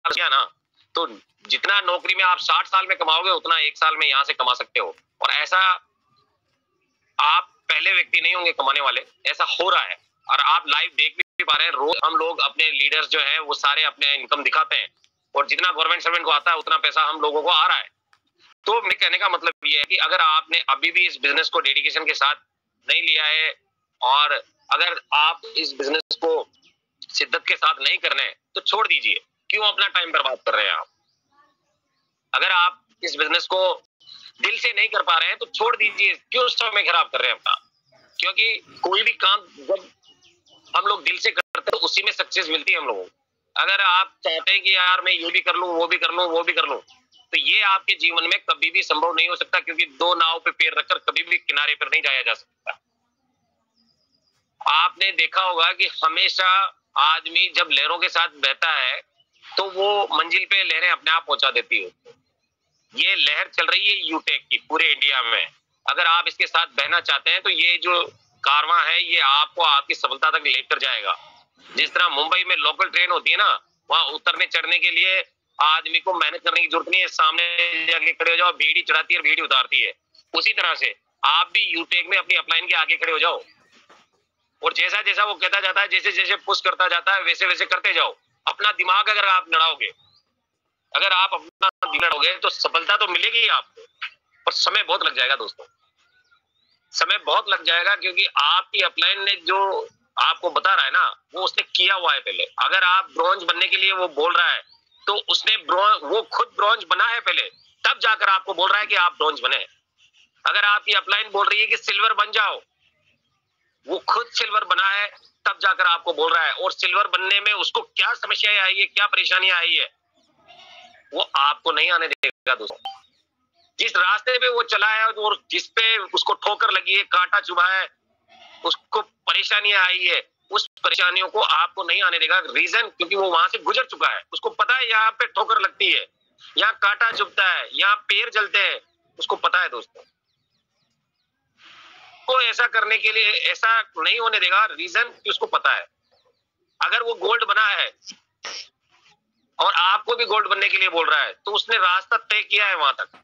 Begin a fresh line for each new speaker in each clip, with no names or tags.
किया ना, तो जितना नौकरी में आप 60 साल में कमाओगे उतना 1 साल में यहाँ से कमा सकते हो। और ऐसा आप पहले व्यक्ति नहीं होंगे कमाने वाले, ऐसा हो रहा है और आप लाइव देख भी पा रहे हैं। रोज हम लोग अपने लीडर्स जो है वो सारे अपने इनकम दिखाते हैं और जितना गवर्नमेंट सर्वेंट को आता है उतना पैसा हम लोगों को आ रहा है। तो मैं कहने का मतलब ये है कि अगर आपने अभी भी इस बिजनेस को डेडिकेशन के साथ नहीं लिया है और अगर आप इस बिजनेस को शिद्दत के साथ नहीं करना है तो छोड़ दीजिए। क्यों अपना टाइम बर्बाद कर रहे हैं आप? अगर आप इस बिजनेस को दिल से नहीं कर पा रहे हैं तो छोड़ दीजिए। क्यों समय खराब कर रहे हैं अपना? क्योंकि कोई भी काम जब हम लोग दिल से करते हैं तो उसी में सक्सेस मिलती है हम लोगों को। अगर आप चाहते हैं कि यार मैं ये भी कर लूं, वो भी कर लूं, वो भी कर लूं, तो ये आपके जीवन में कभी भी संभव नहीं हो सकता, क्योंकि दो नाव पे पैर रखकर कभी भी किनारे पर नहीं जाया जा सकता। आपने देखा होगा कि हमेशा आदमी जब लहरों के साथ बहता है तो वो मंजिल पे लहरें अपने आप पहुंचा देती है। ये लहर चल रही है यूटेक की पूरे इंडिया में। अगर आप इसके साथ बहना चाहते हैं तो ये जो कारवां है ये आपको आपकी सफलता तक लेकर जाएगा। जिस तरह मुंबई में लोकल ट्रेन होती है ना, वहां उतरने चढ़ने के लिए आदमी को मेहनत करने की जरूरत नहीं है, सामने जाके खड़े हो जाओ, भीड़ ही चढ़ाती है और भीड़ उतारती है। उसी तरह से आप भी यूटेक में अपनी अपलाइन के आगे खड़े हो जाओ और जैसा जैसा वो कहता जाता है, जैसे जैसे पुश करता जाता है वैसे वैसे करते जाओ। अपना दिमाग अगर आप लड़ाओगे, अगर आप अपना दिमाग लड़ाओगे तो सफलता तो मिलेगी ही आपको, पर समय बहुत लग जाएगा दोस्तों, समय बहुत लग जाएगा। क्योंकि आपकी अपलाइन ने जो आपको बता रहा है ना वो उसने किया हुआ है पहले। अगर आप ब्रॉन्ज बनने के लिए वो बोल रहा है तो उसने वो खुद ब्रॉन्ज बना है पहले, तब जाकर आपको बोल रहा है कि आप ब्रॉन्ज बने। अगर आपकी अपलाइन बोल रही है कि सिल्वर बन जाओ, वो खुद सिल्वर बना है तब जाकर आपको बोल रहा है। और सिल्वर बनने में उसको क्या समस्याएं आई है, क्या परेशानियां आई है, वो आपको नहीं आने देगा दोस्तों। जिस रास्ते पे वो चला है और जिस पे उसको ठोकर लगी है, कांटा चुभा है, उसको परेशानियां आई है, उस परेशानियों को आपको नहीं आने देगा। रीजन क्योंकि वो वहां से गुजर चुका है। उसको पता है यहाँ पे ठोकर लगती है, यहाँ कांटा चुभता है, यहाँ पैर जलते हैं, उसको पता है दोस्तों। को ऐसा करने के लिए ऐसा नहीं होने देगा, रीजन कि उसको पता है। अगर वो गोल्ड बना है और आपको भी गोल्ड बनने के लिए बोल रहा है तो उसने रास्ता तय किया है वहां तक।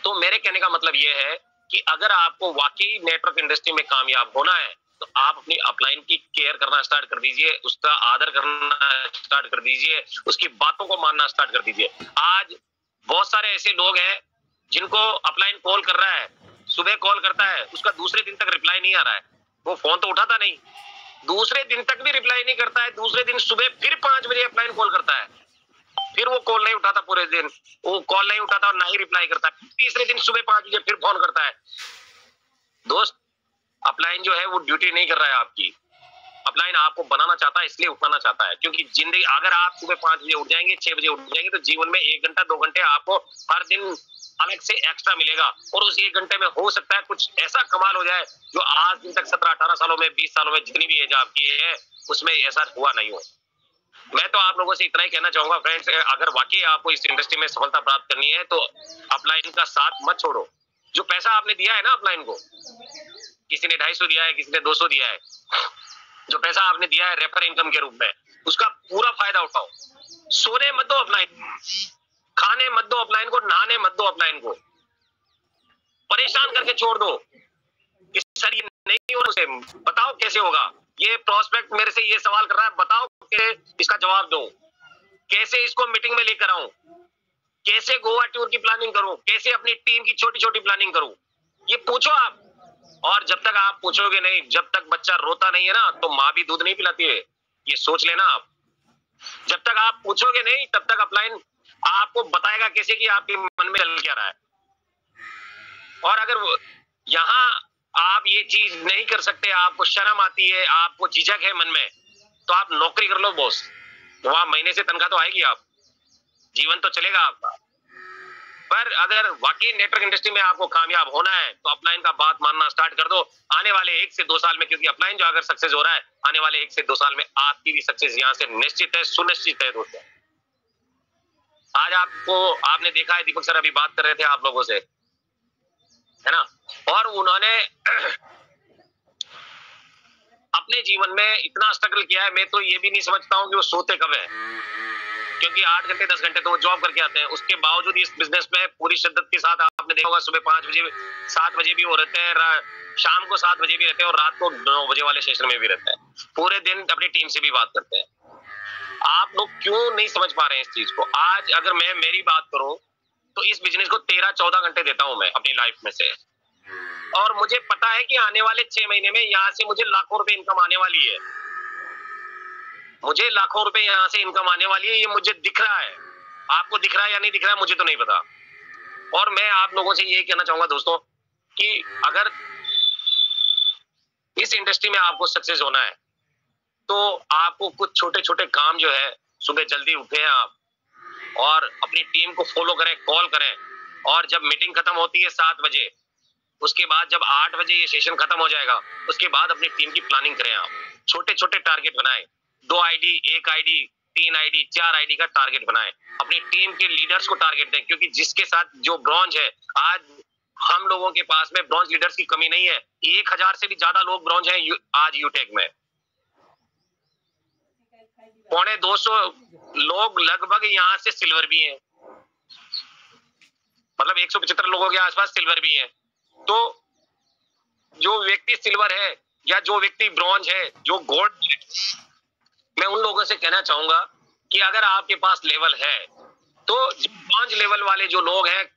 तो मेरे कहने का मतलब ये है कि अगर आपको वाकई नेटवर्क इंडस्ट्री में कामयाब होना है तो आप अपनी अपलाइन की केयर करना स्टार्ट कर दीजिए, उसका आदर करना स्टार्ट कर दीजिए, उसकी बातों को मानना स्टार्ट कर दीजिए। आज बहुत सारे ऐसे लोग हैं जिनको अपलाइन कॉल कर रहा है, सुबह कॉल करता है, उसका दूसरे दिन तक रिप्लाई नहीं आ रहा है। वो फोन तो उठाता नहीं, दूसरे दिन तक भी रिप्लाई नहीं करता है। दूसरे दिन सुबह फिर 5 बजे अपलाइन कॉल करता है, फिर वो कॉल नहीं उठाता, पूरे दिन वो कॉल नहीं उठाता और ना ही रिप्लाई करता है। तीसरे दिन सुबह 5 बजे फिर फोन करता है। दोस्त, अपलाइन जो है वो ड्यूटी नहीं कर रहा है आपकी। अपलाइन आपको बनाना चाहता है, इसलिए उठाना चाहता है। क्योंकि जिंदगी, अगर आप सुबह 5 बजे उठ जाएंगे, 6 बजे उठ जाएंगे, तो जीवन में 1 घंटा 2 घंटे आपको हर दिन अलग से एक्स्ट्रा मिलेगा। और उस 1 घंटे में हो सकता है कुछ ऐसा कमाल हो जाए जो आज दिन तक 17-18 सालों में, 20 सालों में, जितनी भी एज आपकी है उसमें ऐसा हुआ नहीं हो। मैं तो आप लोगों से इतना ही कहना चाहूंगा फ्रेंड्स, अगर वाकई आपको इस इंडस्ट्री में सफलता प्राप्त करनी है तो अपलाइन का साथ मत छोड़ो। जो पैसा आपने दिया है ना अपलाइन को, किसी ने 250 दिया है, किसी ने 200 दिया है, जो पैसा आपने दिया है रेफर इनकम के रूप में, उसका पूरा फायदा उठाओ। सोने मत दो अपलाइन, खाने मत दो अपलाइन को, नहाने मत दो अपलाइन को, परेशान करके छोड़ दो कि सर ये नहीं हो, उसे बताओ कैसे होगा। ये प्रोस्पेक्ट मेरे से ये सवाल कर रहा है, बताओ कि इसका जवाब दो, कैसे इसको मीटिंग में लेकर आऊं, कैसे गोवा टूर की प्लानिंग करूं, कैसे अपनी टीम की छोटी छोटी प्लानिंग करूं, ये पूछो आप। और जब तक आप पूछोगे नहीं, जब तक बच्चा रोता नहीं है ना, तो माँ भी दूध नहीं पिलाती है, ये सोच लेना आप। जब तक आप पूछोगे नहीं तब तक अपलाइन आपको बताएगा कैसे कि आपके मन में चल क्या रहा है। और अगर यहाँ आप ये चीज नहीं कर सकते, आपको शर्म आती है, आपको झिझक है मन में, तो आप नौकरी कर लो बॉस, वहां महीने से तनख्वाह तो आएगी, आप जीवन तो चलेगा आपका। पर अगर वाकई नेटवर्क इंडस्ट्री में आपको कामयाब होना है तो अपलाइन का बात मानना स्टार्ट कर दो। आने वाले 1 से 2 साल में, क्योंकि अपलाइन जो अगर सक्सेस हो रहा है, आने वाले 1 से 2 साल में आपकी भी सक्सेस यहाँ से निश्चित है, सुनिश्चित है दोस्तों। आज आपने देखा है, दीपक सर अभी बात कर रहे थे आप लोगों से, है ना, और उन्होंने अपने जीवन में इतना स्ट्रगल किया है, मैं तो ये भी नहीं समझता हूँ कि वो सोते कब है। क्योंकि 8 घंटे 10 घंटे तो वो जॉब करके आते हैं। उसके बावजूद इस बिजनेस में पूरी शिद्दत के साथ आपने देखा होगा, सुबह 5 बजे 7 बजे भी वो रहते हैं, शाम को 7 बजे भी रहते हैं और रात को 9 बजे वाले सेशन में भी रहते हैं। पूरे दिन अपनी टीम से भी बात करते हैं। आप लोग क्यों नहीं समझ पा रहे हैं इस चीज को? आज अगर मैं मेरी बात करूं तो इस बिजनेस को 13-14 घंटे देता हूं मैं अपनी लाइफ में से, और मुझे पता है कि आने वाले 6 महीने में यहाँ से मुझे लाखों रुपए इनकम आने वाली है। मुझे लाखों रुपए यहाँ से इनकम आने वाली है, ये मुझे दिख रहा है। आपको दिख रहा है या नहीं दिख रहा है मुझे तो नहीं पता। और मैं आप लोगों से यही कहना चाहूंगा दोस्तों कि अगर इस इंडस्ट्री में आपको सक्सेस होना है तो आपको कुछ छोटे छोटे काम जो है, सुबह जल्दी उठे आप और अपनी टीम को फॉलो करें, कॉल करें, और जब मीटिंग खत्म होती है 7 बजे, उसके बाद जब 8 बजे ये सेशन खत्म हो जाएगा, उसके बाद अपनी टीम की प्लानिंग करें। आप छोटे छोटे टारगेट बनाएं, 2 आईडी, 1 आईडी, 3 आईडी, 4 आईडी का टारगेट बनाएं। अपनी टीम के लीडर्स को टारगेट दें, क्योंकि जिसके साथ जो ब्रॉन्ज है, आज हम लोगों के पास में ब्रॉन्ज लीडर्स की कमी नहीं है। 1000 से भी ज्यादा लोग ब्रॉन्ज हैं आज यूटेक में। 250 लोग लगभग यहाँ से सिल्वर भी हैं, मतलब 175 लोगों के आसपास सिल्वर भी हैं। तो जो व्यक्ति सिल्वर है या जो व्यक्ति ब्रॉन्ज है, जो गोल्ड है, मैं उन लोगों से कहना चाहूंगा कि अगर आपके पास लेवल है तो ब्रॉन्ज लेवल वाले जो लोग हैं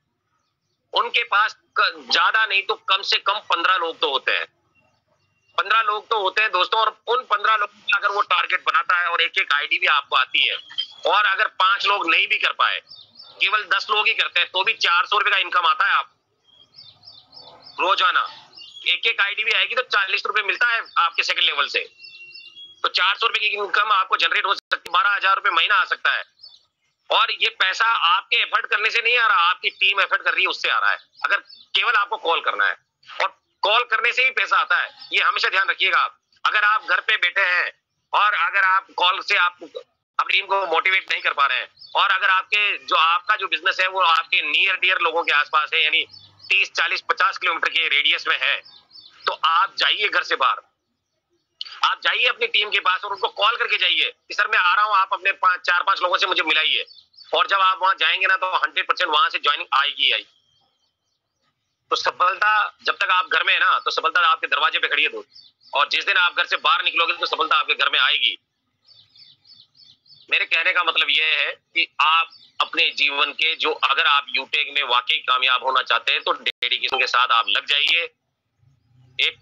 उनके पास ज्यादा नहीं तो कम से कम 15 लोग तो होते हैं। 15 लोग तो होते हैं दोस्तों, और उन 15 लोग का अगर वो टारगेट बनाता है और एक एक आईडी भी आपको आती है, और अगर 5 लोग नहीं भी कर पाए, केवल 10 लोग ही करते हैं, तो भी 400 रुपए का इनकम आता है आप रोजाना। एक एक आईडी भी आएगी तो 40 रुपए मिलता है आपके सेकंड लेवल से, तो 400 रुपए की इनकम आपको जनरेट हो सकती है। 12,000 रुपए महीना आ सकता है, और ये पैसा आपके एफर्ट करने से नहीं आ रहा, आपकी टीम एफर्ट कर रही है उससे आ रहा है। अगर केवल आपको कॉल करना है, और कॉल करने से ही पैसा आता है, ये हमेशा ध्यान रखिएगा आप। अगर आप घर पे बैठे हैं और अगर आप कॉल से आप अपनी टीम को मोटिवेट नहीं कर पा रहे हैं, और अगर आपका जो बिजनेस है वो आपके नियर डियर लोगों के आसपास है, यानी 30, 40, 50 किलोमीटर के रेडियस में है, तो आप जाइए घर से बाहर, आप जाइए अपनी टीम के पास और उनको कॉल करके जाइए कि सर मैं आ रहा हूं, आप अपने 4-5 लोगों से मुझे मिलाइए। और जब आप वहां जाएंगे ना तो 100% वहां से ज्वाइनिंग आएगी आई। तो सफलता जब तक आप घर में है ना, तो सफलता आपके दरवाजे पे खड़ी है दोस्त, और जिस दिन आप घर से बाहर निकलोगे तो सफलता आपके घर में आएगी। मेरे कहने का मतलब यह है कि आप अपने जीवन के जो, अगर आप यूटेक में वाकई कामयाब होना चाहते हैं तो डेडिकेशन के साथ आप लग जाइए, एक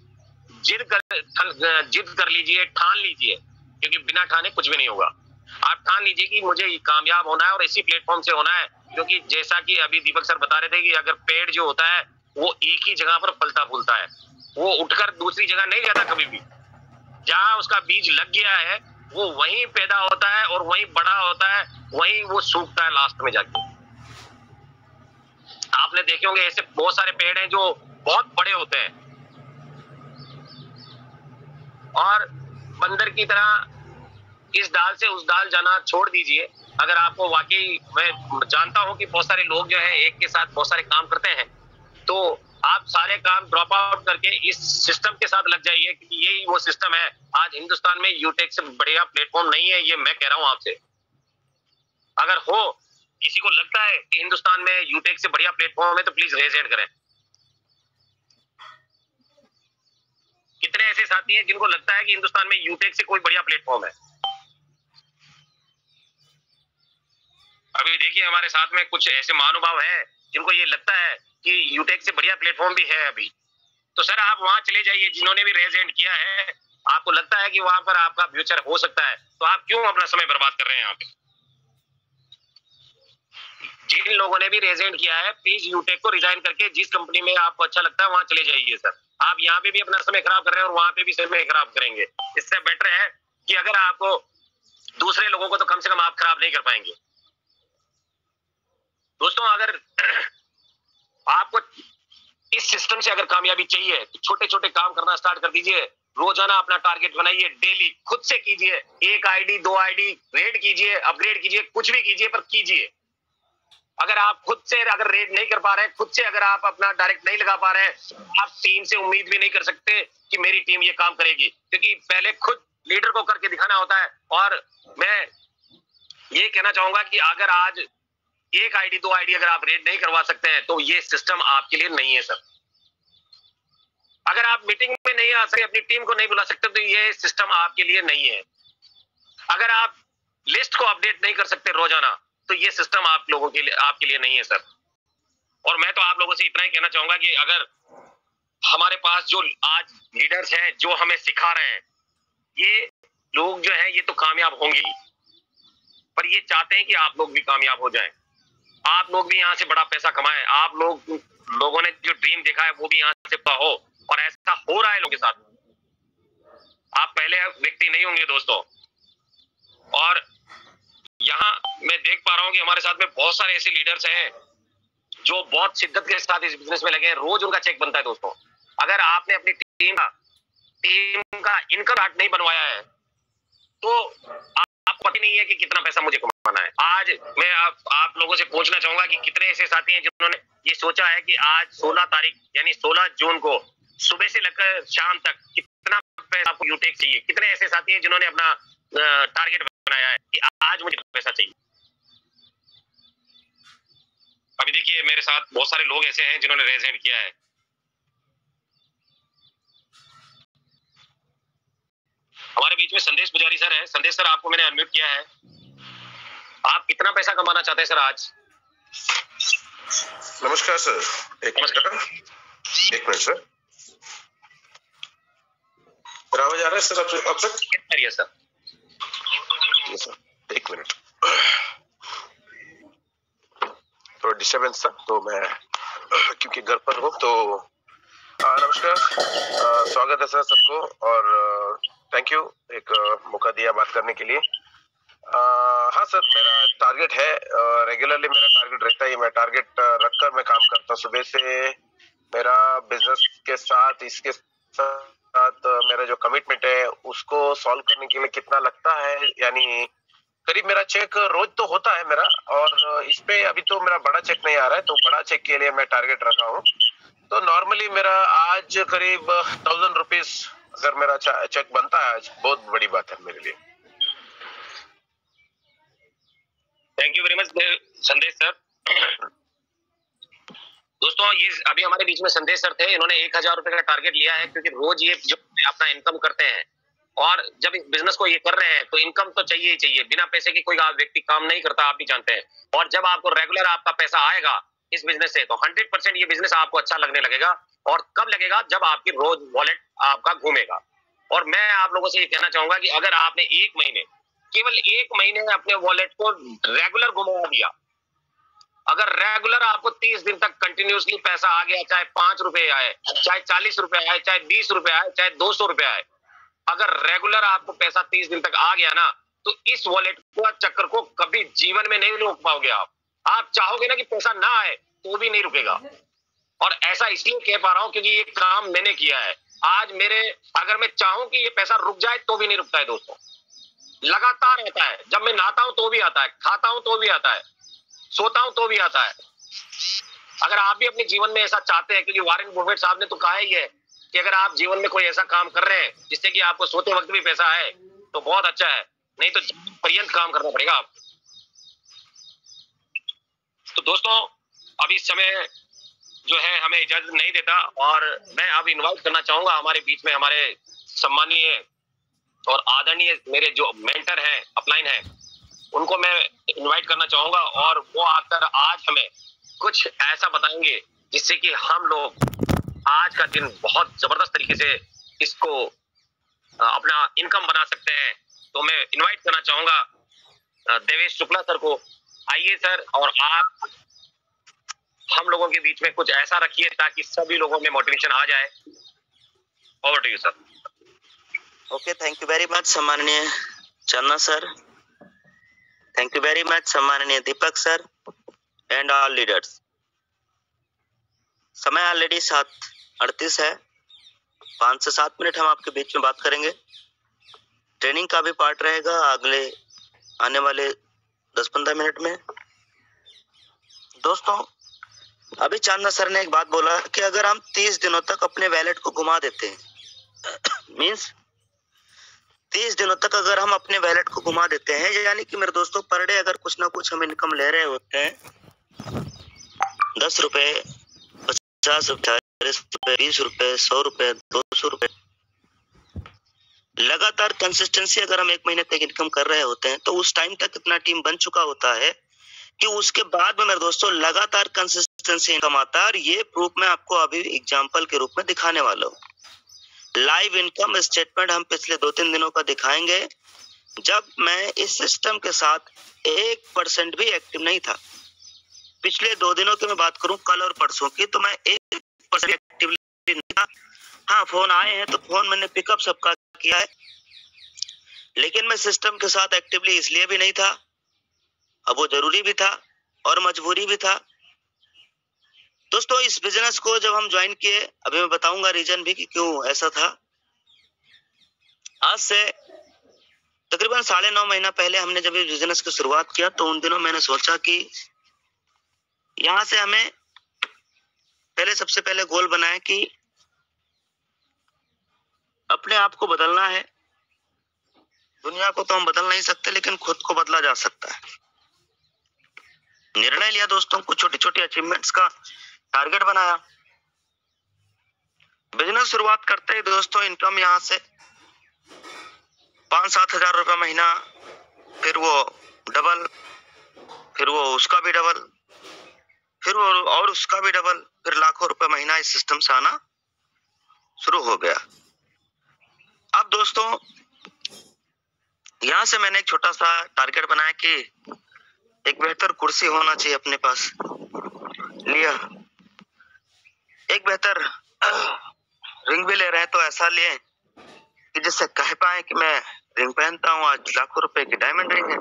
जिद कर लीजिए, ठान लीजिए, क्योंकि बिना ठाने कुछ भी नहीं होगा। आप ठान लीजिए कि मुझे कामयाब होना है और इसी प्लेटफॉर्म से होना है, क्योंकि जैसा कि अभी दीपक सर बता रहे थे कि अगर पेड़ जो होता है वो एक ही जगह पर फलता फूलता है, वो उठकर दूसरी जगह नहीं जाता कभी भी। जहां उसका बीज लग गया है वो वहीं पैदा होता है और वहीं बड़ा होता है, वहीं वो सूखता है लास्ट में जाके। आपने देखे होंगे ऐसे बहुत सारे पेड़ हैं जो बहुत बड़े होते हैं, और बंदर की तरह इस डाल से उस डाल जाना छोड़ दीजिए। अगर आपको वाकई, मैं जानता हूं कि बहुत सारे लोग जो है एक के साथ बहुत सारे काम करते हैं, तो आप सारे काम ड्रॉप आउट करके इस सिस्टम के साथ लग जाइए, क्योंकि यही वो सिस्टम है। आज हिंदुस्तान में यूटेक से बढ़िया प्लेटफॉर्म नहीं है, ये मैं कह रहा हूं आपसे। अगर हो किसी को लगता है कि हिंदुस्तान में यूटेक से बढ़िया प्लेटफॉर्म है तो प्लीज रेज हैंड करें। कितने ऐसे साथी हैं जिनको लगता है कि हिंदुस्तान में यूटेक से कोई बढ़िया प्लेटफॉर्म है? अभी देखिए हमारे साथ में कुछ ऐसे महानुभाव हैं जिनको ये लगता है कि यूटेक से बढ़िया प्लेटफॉर्म भी है अभी। तो सर आप वहां चले जाइए, जिन्होंने भी रेज हैंड किया है, आपको लगता है कि वहां पर आपका फ्यूचर हो सकता है, तो आप क्यों अपना समय बर्बाद कर रहे हैं यहाँ पे? जिन लोगों ने भी रेज हैंड किया है, प्लीज यूटेक को रिजाइन करके जिस कंपनी में आपको अच्छा लगता है वहां चले जाइए सर। आप यहाँ पे भी अपना समय खराब कर रहे हैं और वहां पे भी समय खराब करेंगे। इससे बेटर है कि अगर आपको दूसरे लोगों को, तो कम से कम आप खराब नहीं कर पाएंगे। दोस्तों अगर आपको इस सिस्टम से अगर कामयाबी चाहिए तो छोटे छोटे काम करना स्टार्ट कर दीजिए। रोजाना अपना टारगेट बनाइए, डेली खुद से कीजिए, 1 आईडी 2 आईडी रेड कीजिए, अपग्रेड कीजिए, कुछ भी कीजिए पर कीजिए। अगर आप खुद से अगर रेड नहीं कर पा रहे हैं, खुद से अगर आप अपना डायरेक्ट नहीं लगा पा रहे हैं, आप टीम से उम्मीद भी नहीं कर सकते कि मेरी टीम ये काम करेगी, क्योंकि पहले खुद लीडर को करके दिखाना होता है। और मैं ये कहना चाहूंगा कि अगर आज एक आईडी 2 आईडी अगर आप रेड नहीं करवा सकते हैं तो ये सिस्टम आपके लिए नहीं है सर। अगर आप मीटिंग में नहीं आ सकते, अपनी टीम को नहीं बुला सकते, तो ये सिस्टम आपके लिए नहीं है। अगर आप लिस्ट को अपडेट नहीं कर सकते रोजाना, तो ये सिस्टम आप लोगों के लिए, आपके लिए नहीं है सर। और मैं तो आप लोगों से इतना ही कहना चाहूंगा कि अगर हमारे पास जो आज लीडर्स हैं जो हमें सिखा रहे हैं, ये लोग जो है ये तो कामयाब होंगे, पर ये चाहते हैं कि आप लोग भी कामयाब हो जाएं, आप लोग भी यहाँ से बड़ा पैसा कमाएं, आप लोगों ने जो ड्रीम देखा है वो भी यहाँ से पूरा हो। और ऐसा हो रहा है लोगों के साथ। आप पहले व्यक्ति नहीं होंगे दोस्तों। और यहाँ मैं देख पा रहा हूँ कि हमारे साथ में बहुत सारे ऐसे लीडर्स हैं जो बहुत शिद्दत के साथ इस बिजनेस में लगे हैं। रोज उनका चेक बनता है दोस्तों। अगर आपने अपनी टीम का इनकम चार्ट नहीं बनवाया है तो आपको पता नहीं है कि कितना पैसा मुझे कमाना है। आज मैं आप लोगों से पूछना चाहूंगा कि कितने ऐसे साथी हैं जिन्होंने ये सोचा है कि आज 16 तारीख यानी 16 जून को सुबह से लेकर शाम तक कितना पैसा आपको यूटेक चाहिए। कितने ऐसे साथी हैं जिन्होंने अपना टारगेट बनाया है कि आज मुझे पैसा चाहिए। अभी देखिए मेरे साथ बहुत सारे लोग ऐसे हैं जिन्होंने रेज हैंड किया है। हमारे बीच में संदेश पुजारी सर है। संदेश सर, आपको मैंने अनम्यूट किया है। आप कितना पैसा कमाना चाहते हैं सर आज?
नमस्कार सर। एक मिनट सर। आवाज आ रहा है सर अब तक?
कितना सर?
सर एक मिनट, थोड़ा डिस्टर्बेंस था तो मैं क्योंकि घर पर हूँ तो नमस्कार, स्वागत है सर सबको और थैंक यू एक मौका दिया बात करने के लिए। हाँ सर, मेरा टारगेट है, रेगुलरली मेरा टारगेट रहता है। मैं टारगेट रखकर मैं काम करता हूँ। सुबह से मेरा बिजनेस के साथ इसके साथ मेरा जो कमिटमेंट है उसको सॉल्व करने के लिए कितना लगता है, यानी करीब मेरा चेक रोज तो होता है मेरा, और इस पे अभी तो मेरा बड़ा चेक नहीं आ रहा है, तो बड़ा चेक के लिए मैं टारगेट रखा हूँ। तो नॉर्मली मेरा आज करीब 1000 रुपीज अगर मेरा चेक बनता है आज, बहुत बड़ी बात है मेरे लिए।
थैंक यू वेरी मच संदेश सर। दोस्तों ये अभी हमारे बीच में संदेश सर थे। इन्होंने 1000 रुपए का टारगेट लिया है क्योंकि रोज ये जो अपना इनकम करते हैं और जब इस बिजनेस को ये कर रहे हैं तो इनकम तो चाहिए ही चाहिए। बिना पैसे के कोई व्यक्ति काम नहीं करता, आप भी जानते हैं। और जब आपको रेगुलर आपका पैसा आएगा इस बिजनेस से तो 100% ये बिजनेस आपको अच्छा लगने लगेगा। और कब लगेगा? जब आपकी रोज वॉलेट आपका घूमेगा। और मैं आप लोगों से ये कहना चाहूंगा कि अगर आपने केवल एक महीने अपने वॉलेट को रेगुलर घुमा दिया, अगर रेगुलर आपको 30 दिन तक कंटिन्यूसली पैसा आ गया, चाहे 5 रुपए आए, चाहे 40 रुपए आए, चाहे 20 रुपए आए, चाहे 200 रुपए आए, अगर रेगुलर आपको पैसा 30 दिन तक आ गया ना, तो इस वॉलेट को चक्कर को कभी जीवन में नहीं रोक पाओगे। आप चाहोगे ना कि पैसा ना आए तो भी नहीं रुकेगा। और ऐसा इसलिए कह पा रहा हूं क्योंकि ये काम मैंने किया है। आज अगर मैं चाहूं कि ये पैसा रुक जाए तो भी नहीं रुकता है दोस्तों, लगातार आता है। जब मैं नहाता हूं तो भी आता है, खाता हूं तो भी आता है, सोता हूं तो भी आता है। अगर आप भी अपने जीवन में ऐसा चाहते हैं, क्योंकि वॉरेन बफेट साहब ने तो कहा ही है कि अगर आप जीवन में कोई ऐसा काम कर रहे हैं जिससे कि आपको सोते वक्त भी पैसा है तो बहुत अच्छा है, नहीं तो पर्यंत काम करना पड़ेगा आपको। तो दोस्तों अभी इस समय जो है हमें इजाजत नहीं देता और मैं अब इनवाइट करना चाहूंगा हमारे बीच में हमारे सम्मानीय और आदरणीय मेरे जो मेंटर हैं, अपलाइन हैं, उनको मैं इनवाइट करना चाहूंगा और वो आकर आज हमें कुछ ऐसा बताएंगे जिससे कि हम लोग आज का दिन बहुत जबरदस्त तरीके से इसको अपना इनकम बना सकते हैं। तो मैं इनवाइट करना चाहूंगा देवेश शुक्ला सर को। आइए सर, और आप हम लोगों के बीच में कुछ ऐसा रखिए ताकि सभी लोगों में मोटिवेशन आ जाए। Over to you sir.
Okay, thank you very much सम्माननीय Channa sir, thank you very much सम्माननीय Deepak sir and all leaders. समय ऑलरेडी 7:38 है। 5 से 7 मिनट हम आपके बीच में बात करेंगे। ट्रेनिंग का भी पार्ट रहेगा अगले आने वाले 10-15 मिनट में। दोस्तों अभी चांदना सर ने एक बात बोला कि अगर हम 30 दिनों तक अपने वैलेट को घुमा देते हैं मींस 30 दिनों तक अगर हम अपने वैलेट को घुमा देते हैं, यानी कि मेरे दोस्तों पर डे अगर कुछ ना कुछ हम इनकम ले रहे होते हैं, 10 रुपए, 50 रुपए, 40 रुपए, 20 रुपए, 100 रुपए, 200 रुपए, लगातार कंसिस्टेंसी अगर हम 1 महीने तक इनकम कर रहे होते हैं, तो उस टाइम तक इतना टीम बन चुका होता है कि उसके बाद में मेरे दोस्तों लगातार कंसिस्टेंसी इनकम आता है। और ये प्रूफ मैं आपको अभी एग्जांपल के रूप में दिखाने वाला हूँ। लाइव इनकम स्टेटमेंट हम पिछले 2-3 दिनों का दिखाएंगे, जब मैं इस सिस्टम के साथ 1% भी एक्टिव नहीं था। पिछले 2 दिनों की मैं बात करूं, कल और परसों की, तो मैं 1% एक्टिवली नहीं था। हाँ, फोन आए हैं तो फोन मैंने पिकअप सबका किया है, लेकिन मैं सिस्टम के साथ एक्टिवली इसलिए भी नहीं था, अब वो जरूरी भी था और मजबूरी भी था। दोस्तों, इस बिजनेस को जब हम ज्वाइन किए, अभी मैं बताऊंगा रीजन भी कि क्यों ऐसा था। आज से तकरीबन 9.5 महीना पहले हमने जब इस बिजनेस की शुरुआत किया, तो उन दिनों मैंने सोचा कि यहाँ से हमें पहले सबसे पहले गोल बनाया कि अपने आप को बदलना है। दुनिया को तो हम बदल नहीं सकते, लेकिन खुद को बदला जा सकता है। निर्णय लिया दोस्तों, कुछ छोटी छोटी अचीवमेंट्स का टारगेट बनाया। बिजनेस शुरुआत करते ही दोस्तों इनकम यहाँ से 5-7 हजार रुपये महीना, फिर वो डबल, फिर वो उसका भी डबल, फिर वो और उसका भी डबल, फिर लाखों रुपए महीना इस सिस्टम से आना शुरू हो गया। अब दोस्तों यहाँ से मैंने एक छोटा सा टारगेट बनाया कि एक बेहतर कुर्सी होना चाहिए अपने पास। लिया, एक बेहतर रिंग भी ले रहे हैं तो ऐसा लिए कि जिससे कह पाए कि मैं रिंग पहनता हूँ, आज लाखों रुपए की डायमंड रिंग है,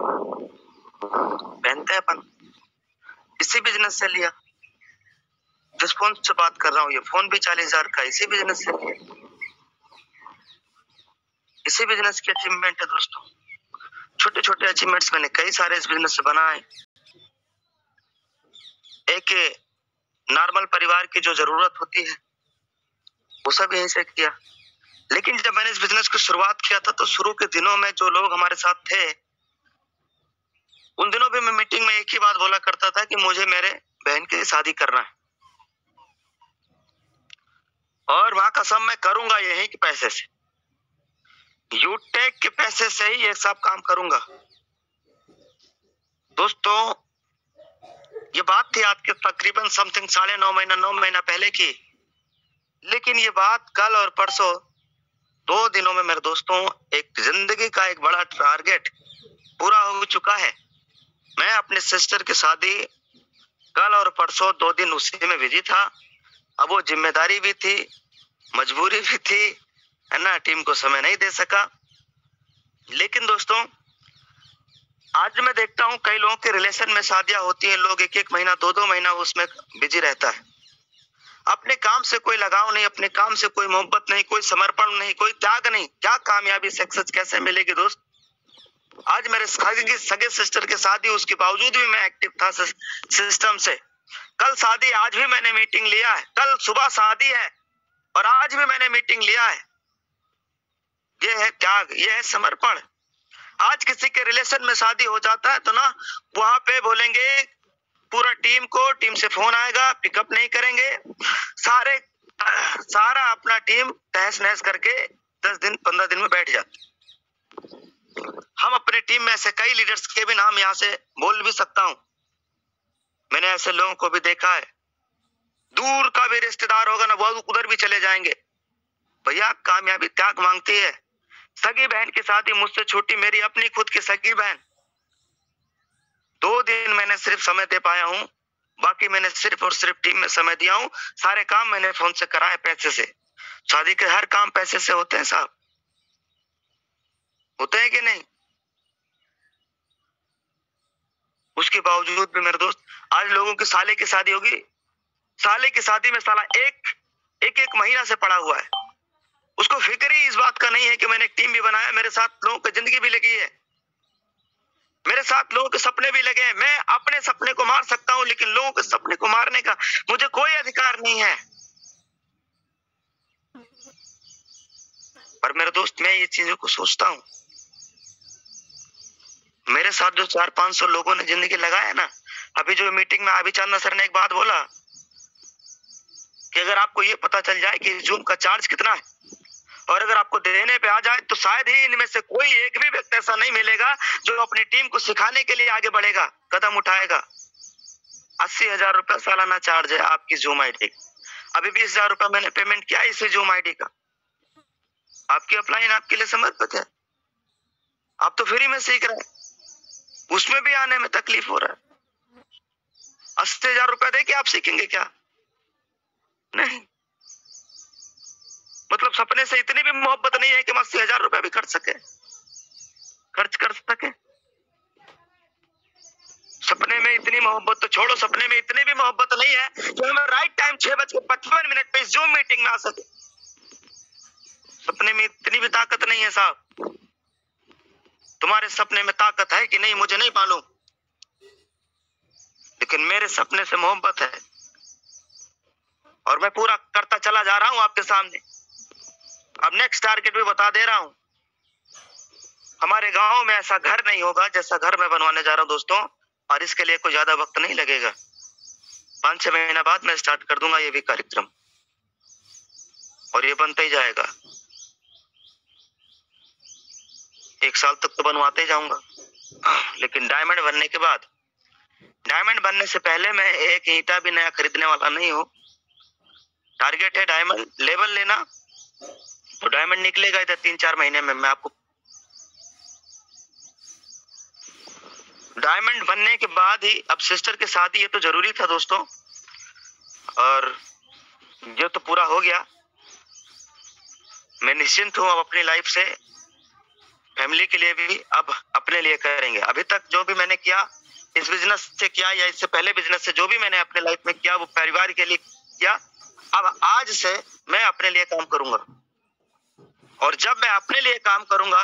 पहनते हैं अपन। इसी बिजनेस से लिया। जिस फोन से बात कर रहा हूँ, ये फोन भी 40,000 का इसी बिजनेस से लिया। इसी बिजनेस की अचीवमेंट है दोस्तों। छोटे छोटे अचीवमेंट्स मैंने कई सारे इस बिजनेस से बनाए। एक नॉर्मल परिवार की जो जरूरत होती है वो सब यहीं से किया। लेकिन जब मैंने इस बिजनेस की शुरुआत किया था, तो शुरू के दिनों में जो लोग हमारे साथ थे, उन दिनों भी मैं मीटिंग में एक ही बात बोला करता था कि मुझे मेरे बहन की शादी करना है, और वहां कसम मैं करूंगा यही के पैसे से, यूटेक के पैसे से ही ये सब काम करूंगा। दोस्तों, ये बात थी आज के तकरीबन समथिंग 9.5 महीना पहले की। लेकिन ये बात कल और परसों 2 दिनों में मेरे दोस्तों एक जिंदगी का एक बड़ा टारगेट पूरा हो चुका है। मैं अपने सिस्टर की शादी कल और परसों 2 दिन उसी में बिजी था। अब वो जिम्मेदारी भी थी, मजबूरी भी थी, है ना, टीम को समय नहीं दे सका। लेकिन दोस्तों, आज मैं देखता हूँ कई लोगों के रिलेशन में शादियां होती हैं, लोग 1-1 महीना 2-2 महीना उसमें बिजी रहता है। अपने काम से कोई लगाव नहीं, अपने काम से कोई मोहब्बत नहीं, कोई समर्पण नहीं, कोई त्याग नहीं। क्या कामयाबी सक्सेस कैसे मिलेगी दोस्त? आज मेरे सगे सिस्टर की शादी, उसके बावजूद भी मैं एक्टिव था सिस्टम से। कल शादी, आज भी मैंने मीटिंग लिया है। कल सुबह शादी है और आज भी मैंने मीटिंग लिया है। ये है त्याग, ये है समर्पण। आज किसी के रिलेशन में शादी हो जाता है तो ना, वहां पे बोलेंगे पूरा टीम से फोन आएगा, पिकअप नहीं करेंगे, सारा अपना टीम तहस नहस करके 10 दिन 15 दिन में बैठ जाते। हम अपने टीम में ऐसे कई लीडर्स के भी नाम यहाँ से बोल भी सकता हूँ। मैंने ऐसे लोगों को भी देखा है। दूर का भी रिश्तेदार होगा ना, वो उधर भी चले जाएंगे। भैया, कामयाबी त्याग मांगती है। सगी बहन की शादी मुझसे छोटी, मेरी अपनी खुद की सगी बहन, 2 दिन मैंने सिर्फ समय दे पाया हूँ, बाकी मैंने सिर्फ और सिर्फ टीम में समय दिया हूँ। सारे काम मैंने फोन से कराए, पैसे से। शादी के हर काम पैसे से होते हैं साहब, होते हैं कि नहीं? उसके बावजूद भी मेरे दोस्त, आज लोगों की साले की शादी होगी, साले की शादी में साला एक महीना से पड़ा हुआ है। उसको फिक्र ही इस बात का नहीं है कि मैंने एक टीम भी बनाया, मेरे साथ लोगों की जिंदगी भी लगी है, मेरे साथ लोगों के सपने भी लगे हैं। मैं अपने सपने को मार सकता हूं, लेकिन लोगों के सपने को मारने का मुझे कोई अधिकार नहीं है। पर मेरे दोस्त, मैं ये चीजों को सोचता हूं मेरे साथ जो 400-500 लोगों ने जिंदगी लगाया ना, अभी जो मीटिंग में अभी चांदना सर ने एक बात बोला कि अगर आपको ये पता चल जाए कि जूम का चार्ज कितना है और अगर आपको देने पे आ जाए तो शायद ही इनमें से कोई एक भी व्यक्ति ऐसा नहीं मिलेगा जो अपनी टीम को सिखाने के लिए आगे बढ़ेगा, कदम उठाएगा। 80,000 रुपया सालाना चार्ज है आपकी जूम आईडी। अभी 20,000 रुपया मैंने पेमेंट किया इसी जूम आईडी का। आपकी अपलाइन आपके लिए समर्पित है, आप तो फ्री में सीख रहे हैं, उसमें भी आने में तकलीफ हो रहा है। 80,000 रुपया दे के आप सीखेंगे क्या? नहीं। मतलब सपने से इतनी भी मोहब्बत नहीं है कि हम 80,000 रुपया भी खर्च कर सके। सपने में इतनी मोहब्बत तो छोड़ो, सपने में इतनी भी मोहब्बत नहीं है कि हमें राइट टाइम 6:55 पे इस जूम मीटिंग में आ सके। सपने में इतनी भी ताकत नहीं है साहब। तुम्हारे सपने में ताकत है कि नहीं मुझे नहीं मालूम, लेकिन मेरे सपने से मोहब्बत है और मैं पूरा करता चला जा रहा हूं आपके सामने। अब नेक्स्ट टारगेट भी बता दे रहा हूं, हमारे गांव में ऐसा घर नहीं होगा जैसा घर मैं बनवाने जा रहा हूं दोस्तों, और इसके लिए कोई ज्यादा वक्त नहीं लगेगा। 5-6 महीना बाद मैं स्टार्ट कर दूंगा ये भी कार्यक्रम और ये बनता ही जाएगा। 1 साल तक तो बनवाते ही जाऊंगा, लेकिन डायमंड बनने के बाद, डायमंड बनने से पहले मैं एक ईंटा भी नया खरीदने वाला नहीं हूं। टारगेट है डायमंड लेवल लेना, तो डायमंड निकलेगा इधर 3-4 महीने में। मैं आपको डायमंड बनने के बाद ही, अब सिस्टर की शादी, ये तो जरूरी था दोस्तों और ये तो पूरा हो गया। मैं निश्चिंत हूं अब अपनी लाइफ से, फैमिली के लिए भी अब अपने लिए करेंगे। अभी तक जो भी मैंने किया इस बिजनेस से किया या इससे पहले बिजनेस से जो भी मैंने अपने लाइफ में किया वो परिवार के लिए किया। अब आज से मैं अपने लिए काम करूंगा और जब मैं अपने लिए काम करूंगा,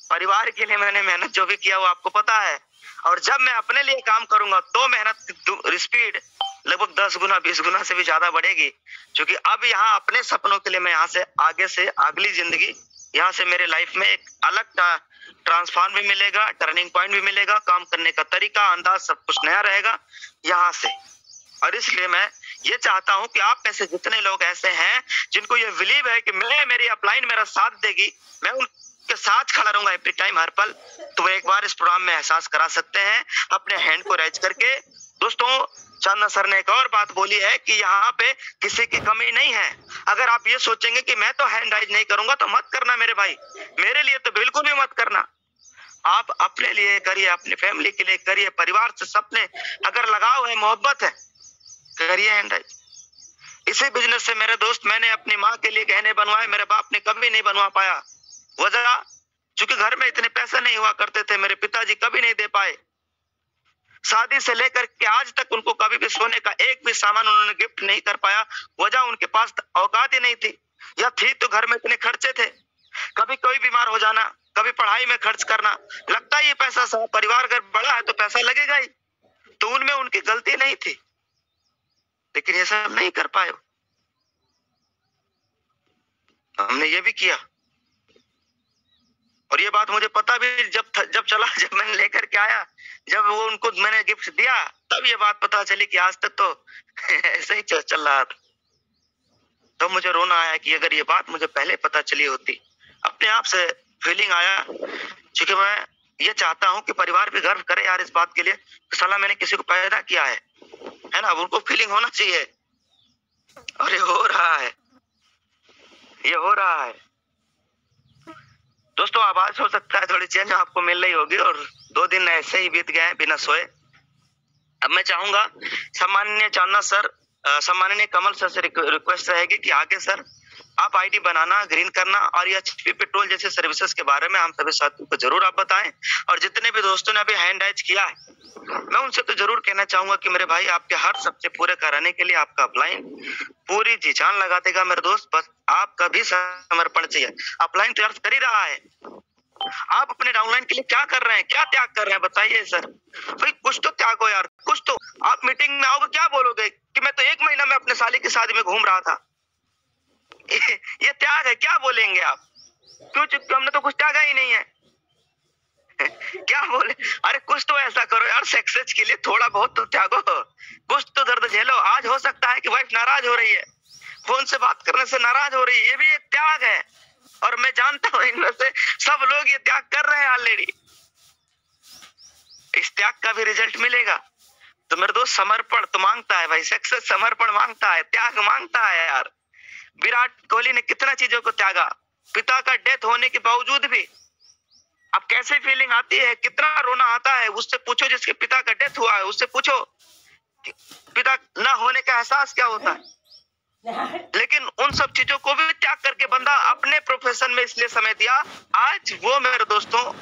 परिवार के लिए मैंने मेहनत जो भी किया वो आपको पता है, और जब मैं अपने लिए काम करूंगा तो मेहनत स्पीड लगभग 10 गुना 20 गुना से भी ज्यादा बढ़ेगी। क्योंकि अब यहाँ अपने सपनों के लिए मैं यहाँ से आगे से अगली जिंदगी, यहाँ से मेरे लाइफ में एक अलग ट्रांसफॉर्म भी मिलेगा, टर्निंग पॉइंट भी मिलेगा, काम करने का तरीका अंदाज सब कुछ नया रहेगा यहाँ से। और इसलिए मैं ये चाहता हूं कि आप में से जितने लोग ऐसे हैं जिनको ये बिलीव है कि मेरी अपलाइन मेरा साथ देगी, मैं उनके साथ खड़ा रहूंगा एवरी टाइम, हर पल, तो वो एक बार इस प्रोग्राम में एहसास करा सकते हैं अपने हैंड को रेज करके। दोस्तों चांदना सर ने एक और बात बोली है कि यहाँ पे किसी की कमी नहीं है। अगर आप ये सोचेंगे कि मैं तो हैंड राइज नहीं करूंगा तो मत करना मेरे भाई, मेरे लिए तो बिल्कुल भी मत करना। आप अपने लिए करिए, अपने फैमिली के लिए करिए, परिवार से सपने अगर लगाव है, मोहब्बत है, करिए हैंड राइज। इसी बिजनेस से मेरे दोस्त मैंने अपनी माँ के लिए गहने बनवाए, मेरे बाप ने कभी नहीं बनवा पाया। वजह चूंकि घर में इतने पैसे नहीं हुआ करते थे, मेरे पिताजी कभी नहीं दे पाए। शादी से लेकर के आज तक उनको कभी भी सोने का एक भी सामान उन्होंने गिफ्ट नहीं कर पाया। वजह उनके पास औकात ही नहीं थी, या थी तो घर में इतने खर्चे थे, कभी कोई बीमार हो जाना, कभी पढ़ाई में खर्च करना, लगता ही पैसा परिवार अगर बड़ा है तो पैसा लगेगा ही, तो उनमें उनकी गलती नहीं थी, लेकिन ये सब नहीं कर पाए। हमने ये भी किया और ये बात मुझे पता भी जब मैंने लेकर के आया, जब वो उनको मैंने गिफ्ट दिया, तब ये बात पता चली कि आज तक तो ऐसे ही चल रहा था। तो मुझे रोना आया कि अगर ये बात मुझे पहले पता चली होती। अपने आप से फीलिंग आया, क्योंकि मैं ये चाहता हूं कि परिवार भी गर्व करे यार इस बात के लिए कि साला मैंने किसी को पैदा किया है ना, उनको फीलिंग होना चाहिए। और ये हो रहा है, ये हो रहा है दोस्तों। आवाज हो सकता है थोड़ी चेंज आपको मिल रही होगी, और 2 दिन ऐसे ही बीत गए बिना सोए। अब मैं चाहूंगा सम्माननीय चांदना सर, सम्माननीय कमल सर से रिक्वेस्ट रहेगी कि आगे सर आप आईडी बनाना, ग्रीन करना और ये HP पेट्रोल जैसे सर्विसेज के बारे में हम सभी साथियों को जरूर आप बताएं। और जितने भी दोस्तों ने अभी हैंड राइज किया है, मैं उनसे तो जरूर कहना चाहूंगा कि मेरे भाई आपके हर सबसे पूरे कराने के लिए आपका अपलाइन पूरी जी जान लगा देगा मेरे दोस्त। बस आपका भी समर्पण चाहिए। अपलाइन तो अर्थ कर ही रहा है, आप अपने डाउनलाइन के लिए क्या कर रहे हैं, क्या त्याग कर रहे हैं बताइए सर। भाई कुछ तो त्याग हो यार, कुछ तो। आप मीटिंग में आओगे क्या बोलोगे कि मैं तो 1 महीना में अपने साली की शादी में घूम रहा था, ये त्याग है क्या बोलेंगे आप? क्यों? हमने तो कुछ त्यागा ही नहीं है। क्या बोले, अरे कुछ तो ऐसा करो यार, सक्सेस के लिए थोड़ा बहुत तो त्यागो, कुछ तो दर्द झेलो। आज हो सकता है कि वाइफ नाराज हो रही है, फोन से बात करने से नाराज हो रही है, ये भी एक त्याग है। और मैं जानता हूँ इनमें से सब लोग ये त्याग कर रहे हैं ऑलरेडी। इस त्याग का भी रिजल्ट मिलेगा। तो मेरे दोस्त समर्पण तो मांगता है भाई, सक्सेस समर्पण मांगता है, त्याग मांगता है यार। विराट कोहली ने कितना चीजों को त्यागा, पिता का डेथ होने के बावजूद भी। अब कैसे फीलिंग आती है, कितना रोना आता है, उससे पूछो जिसके पिता का डेथ हुआ है, उससे पूछो पिता ना होने का एहसास क्या होता है। लेकिन उन सब चीजों को भी त्याग करके बंदा अपने प्रोफेशन में इसलिए समय दिया। आज वो मेरे दोस्तों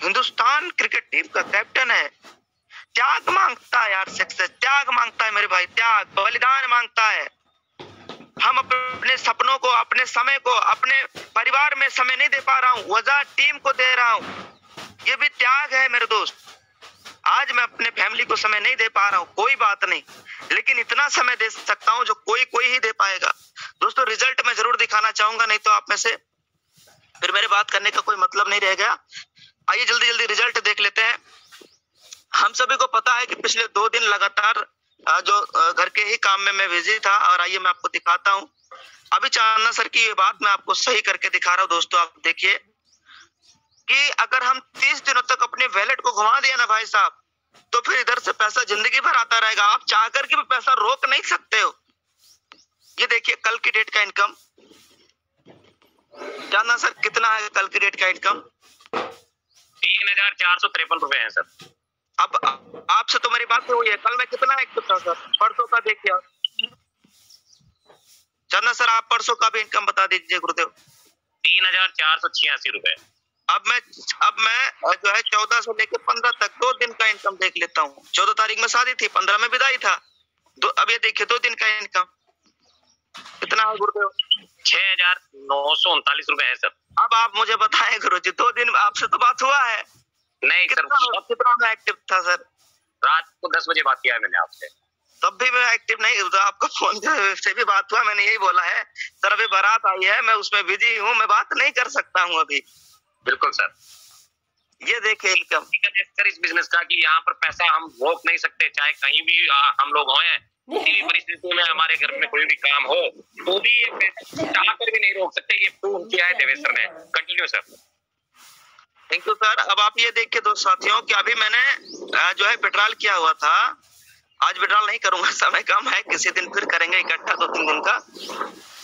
हिंदुस्तान क्रिकेट टीम का कैप्टन है। त्याग मांगता है यार सक्सेस, त्याग मांगता है मेरे भाई, त्याग बलिदान मांगता है। हम अपने सपनों को, अपने समय को, अपने परिवार में समय नहीं दे पा रहा हूँ, वजह टीम को दे रहा हूँ, ये भी त्याग है मेरे दोस्त। आज मैं अपने फैमिली को समय नहीं दे पा रहा हूँ, कोई बात नहीं, लेकिन इतना समय दे सकता हूँ जो कोई ही दे पाएगा। दोस्तों रिजल्ट मैं जरूर दिखाना चाहूंगा, नहीं तो आप में से फिर मेरे बात करने का कोई मतलब नहीं रह गया। आइए जल्दी जल्दी रिजल्ट देख लेते हैं। हम सभी को पता है कि पिछले 2 दिन लगातार जो घर के ही काम में मैं बिजी था, और आइए मैं आपको दिखाता हूँ। अभी चांदना सर की ये बात मैं आपको सही करके दिखा रहा हूँ। दोस्तों आप देखिए कि अगर हम 30 दिनों तक अपने वैलेट को घुमा दिया ना भाई साहब, तो फिर इधर से पैसा जिंदगी भर आता रहेगा। आप चाह करके भी पैसा रोक नहीं सकते हो। ये देखिए कल की डेट का इनकम, जानना सर कितना है कल की डेट का इनकम?
3,453 रुपए है सर।
अब आपसे तो मेरी बात हुई है, कल मैं कितना एक्टिव था सर? परसों का देखिए चंदा सर, आप परसों का भी इनकम बता दीजिए गुरुदेव।
3,486 रुपए।
अब मैं जो है 14 से लेकर 15 तक 2 दिन का इनकम देख लेता हूँ। 14 तारीख में शादी थी, 15 में विदाई था, तो अब ये देखिए 2 दिन का इनकम कितना है गुरुदेव?
6,939 रुपए है सर।
अब आप मुझे बताएं गुरुजी, 2 दिन आपसे तो बात हुआ है
नहीं सर,
कितना मैं एक्टिव था सर?
रात को 10 बजे बात किया है मैंने आपसे।
तब भी मैं एक्टिव नहीं, तो आपका फोन से भी बात हुआ, मैंने यही बोला है सर अभी बारात आई है, मैं उसमें बिजी हूँ, मैं बात नहीं कर सकता हूँ अभी।
बिल्कुल सर।
ये देखिए इनकम
इस बिजनेस का कि यहाँ पर पैसा हम रोक नहीं सकते, चाहे कहीं भी हम लोग हों, किसी भी परिस्थिति में हमारे घर में कोई भी काम हो तो भी ये पैसा चाह कर भी नहीं रोक सकते। ये प्रूव किया है देवेश सर ने। Continue sir.
Thank you sir. अब आप ये देखिए दोस्त साथियों कि अभी मैंने जो है विड्रॉल किया हुआ था, आज विड्रॉल नहीं करूंगा, समय कम है, किसी दिन फिर करेंगे इकट्ठा 2-3 दिन का।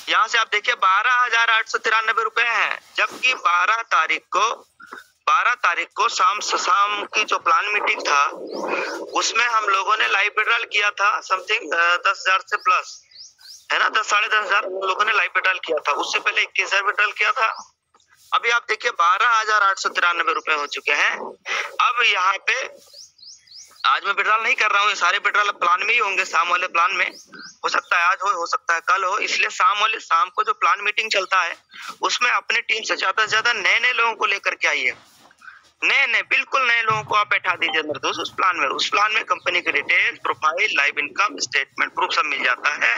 यहाँ से आप देखिए 12,893 रुपए है, जबकि 12 तारीख को शाम की जो प्लान मीटिंग था उसमें हम लोगों ने लाइव विड्रॉल किया था समथिंग 10,000 से प्लस, है ना, 10-10,500 हम लोगों ने लाइव विड्रॉल किया था। उससे पहले 21,000 विड्रॉल किया था। अभी आप देखिए 12,893 रुपए हो चुके हैं। अब यहाँ पे आज मैं विड्रॉल नहीं कर रहा हूँ, ये सारे विड्रॉल प्लान में ही होंगे, शाम वाले प्लान में। हो सकता है आज हो सकता है कल हो, इसलिए शाम को जो प्लान मीटिंग चलता है उसमें अपनी टीम से ज्यादा नए लोगों को लेकर के आइए। नए बिल्कुल नए लोगों को आप बैठा दीजिए मेरे दोस्त उस प्लान में कंपनी की detail, profile, live income statement, proof सब मिल जाता है।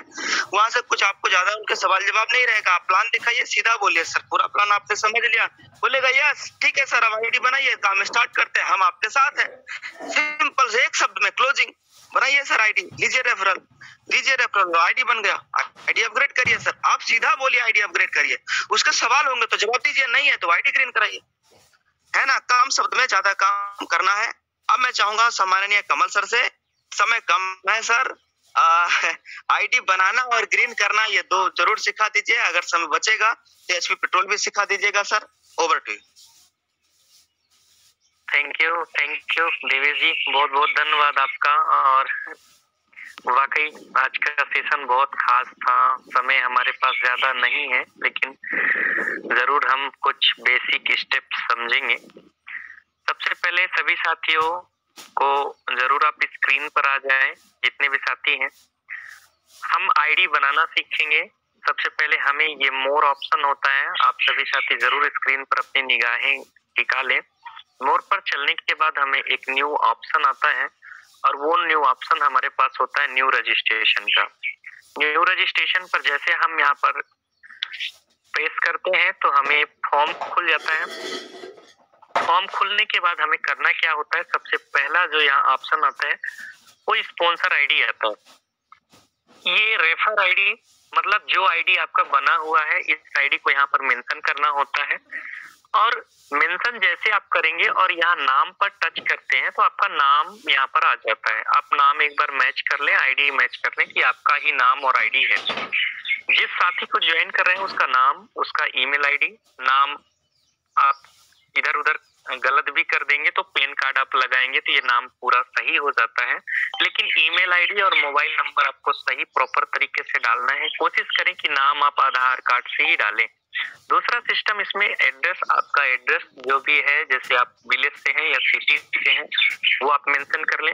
वहां से कुछ आपको ज्यादा उनके सवाल जवाब नहीं रहेगा। आप प्लान दिखाइए, सीधा बोलिए सर पूरा प्लान आपने समझ लिया, बोलेगा यस ठीक है सर, अब आईडी बनाइए, काम स्टार्ट करते हैं, हम आपके साथ हैं। सिंपल से एक शब्द में क्लोजिंग, बनाइए सर आईडी, लीजिए रेफरल, आईडी बन गया, आईडी अपग्रेड करिए सर। आप सीधा बोलिए आईडी अपग्रेड करिए, उसके सवाल होंगे तो जवाब दीजिए, नहीं है तो आईडी ग्रीन कराइए, है ना। कम शब्द में ज्यादा काम करना है। अब मैं चाहूंगा सम्माननीय कमल सर से, समय कम है सर, आईडी बनाना और ग्रीन करना ये 2 जरूर सिखा दीजिए, अगर समय बचेगा तो एचपी पेट्रोल भी सिखा दीजिएगा sir. Over to you.
Thank you Devesh ji, बहुत बहुत धन्यवाद आपका। और वाकई आज का सेशन बहुत खास था। समय हमारे पास ज्यादा नहीं है, लेकिन जरूर हम कुछ बेसिक स्टेप्स समझेंगे। सबसे पहले सभी साथियों को जरूर आप स्क्रीन पर आ जाएं, जितने भी साथी हैं। हम आईडी बनाना सीखेंगे। सबसे पहले हमें ये मोर ऑप्शन होता है, आप सभी साथी जरूर स्क्रीन पर अपनी निगाहें टिका लें। मोर पर चलने के बाद हमें एक न्यू ऑप्शन आता है, और वो न्यू ऑप्शन हमारे पास होता है न्यू रजिस्ट्रेशन का। न्यू रजिस्ट्रेशन पर जैसे हम यहाँ पर प्रेस करते हैं तो हमें फॉर्म खुल जाता है। फॉर्म खुलने के बाद हमें करना क्या होता है, सबसे पहला जो यहाँ ऑप्शन आता है वो स्पॉन्सर आईडी आता है। ये रेफर आईडी मतलब जो आईडी आपका बना हुआ है इस आईडी को यहाँ पर मेंशन करना होता है, और मेंशन जैसे आप करेंगे और यहाँ नाम पर टच करते हैं तो आपका नाम यहाँ पर आ जाता है। आप नाम एक बार मैच कर लें, आईडी मैच कर लें कि आपका ही नाम और आईडी है। जिस साथी को ज्वाइन कर रहे हैं उसका नाम, उसका ईमेल आईडी, नाम आप इधर उधर गलत भी कर देंगे तो पैन कार्ड आप लगाएंगे तो ये नाम पूरा सही हो जाता है, लेकिन ईमेल आईडी और मोबाइल नंबर आपको सही प्रॉपर तरीके से डालना है। कोशिश करें कि नाम आप आधार कार्ड से ही डालें। दूसरा सिस्टम इसमें एड्रेस, आपका एड्रेस जो भी है, जैसे आप विलेज से हैं या सिटी से हैं वो आप मेंशन कर लें।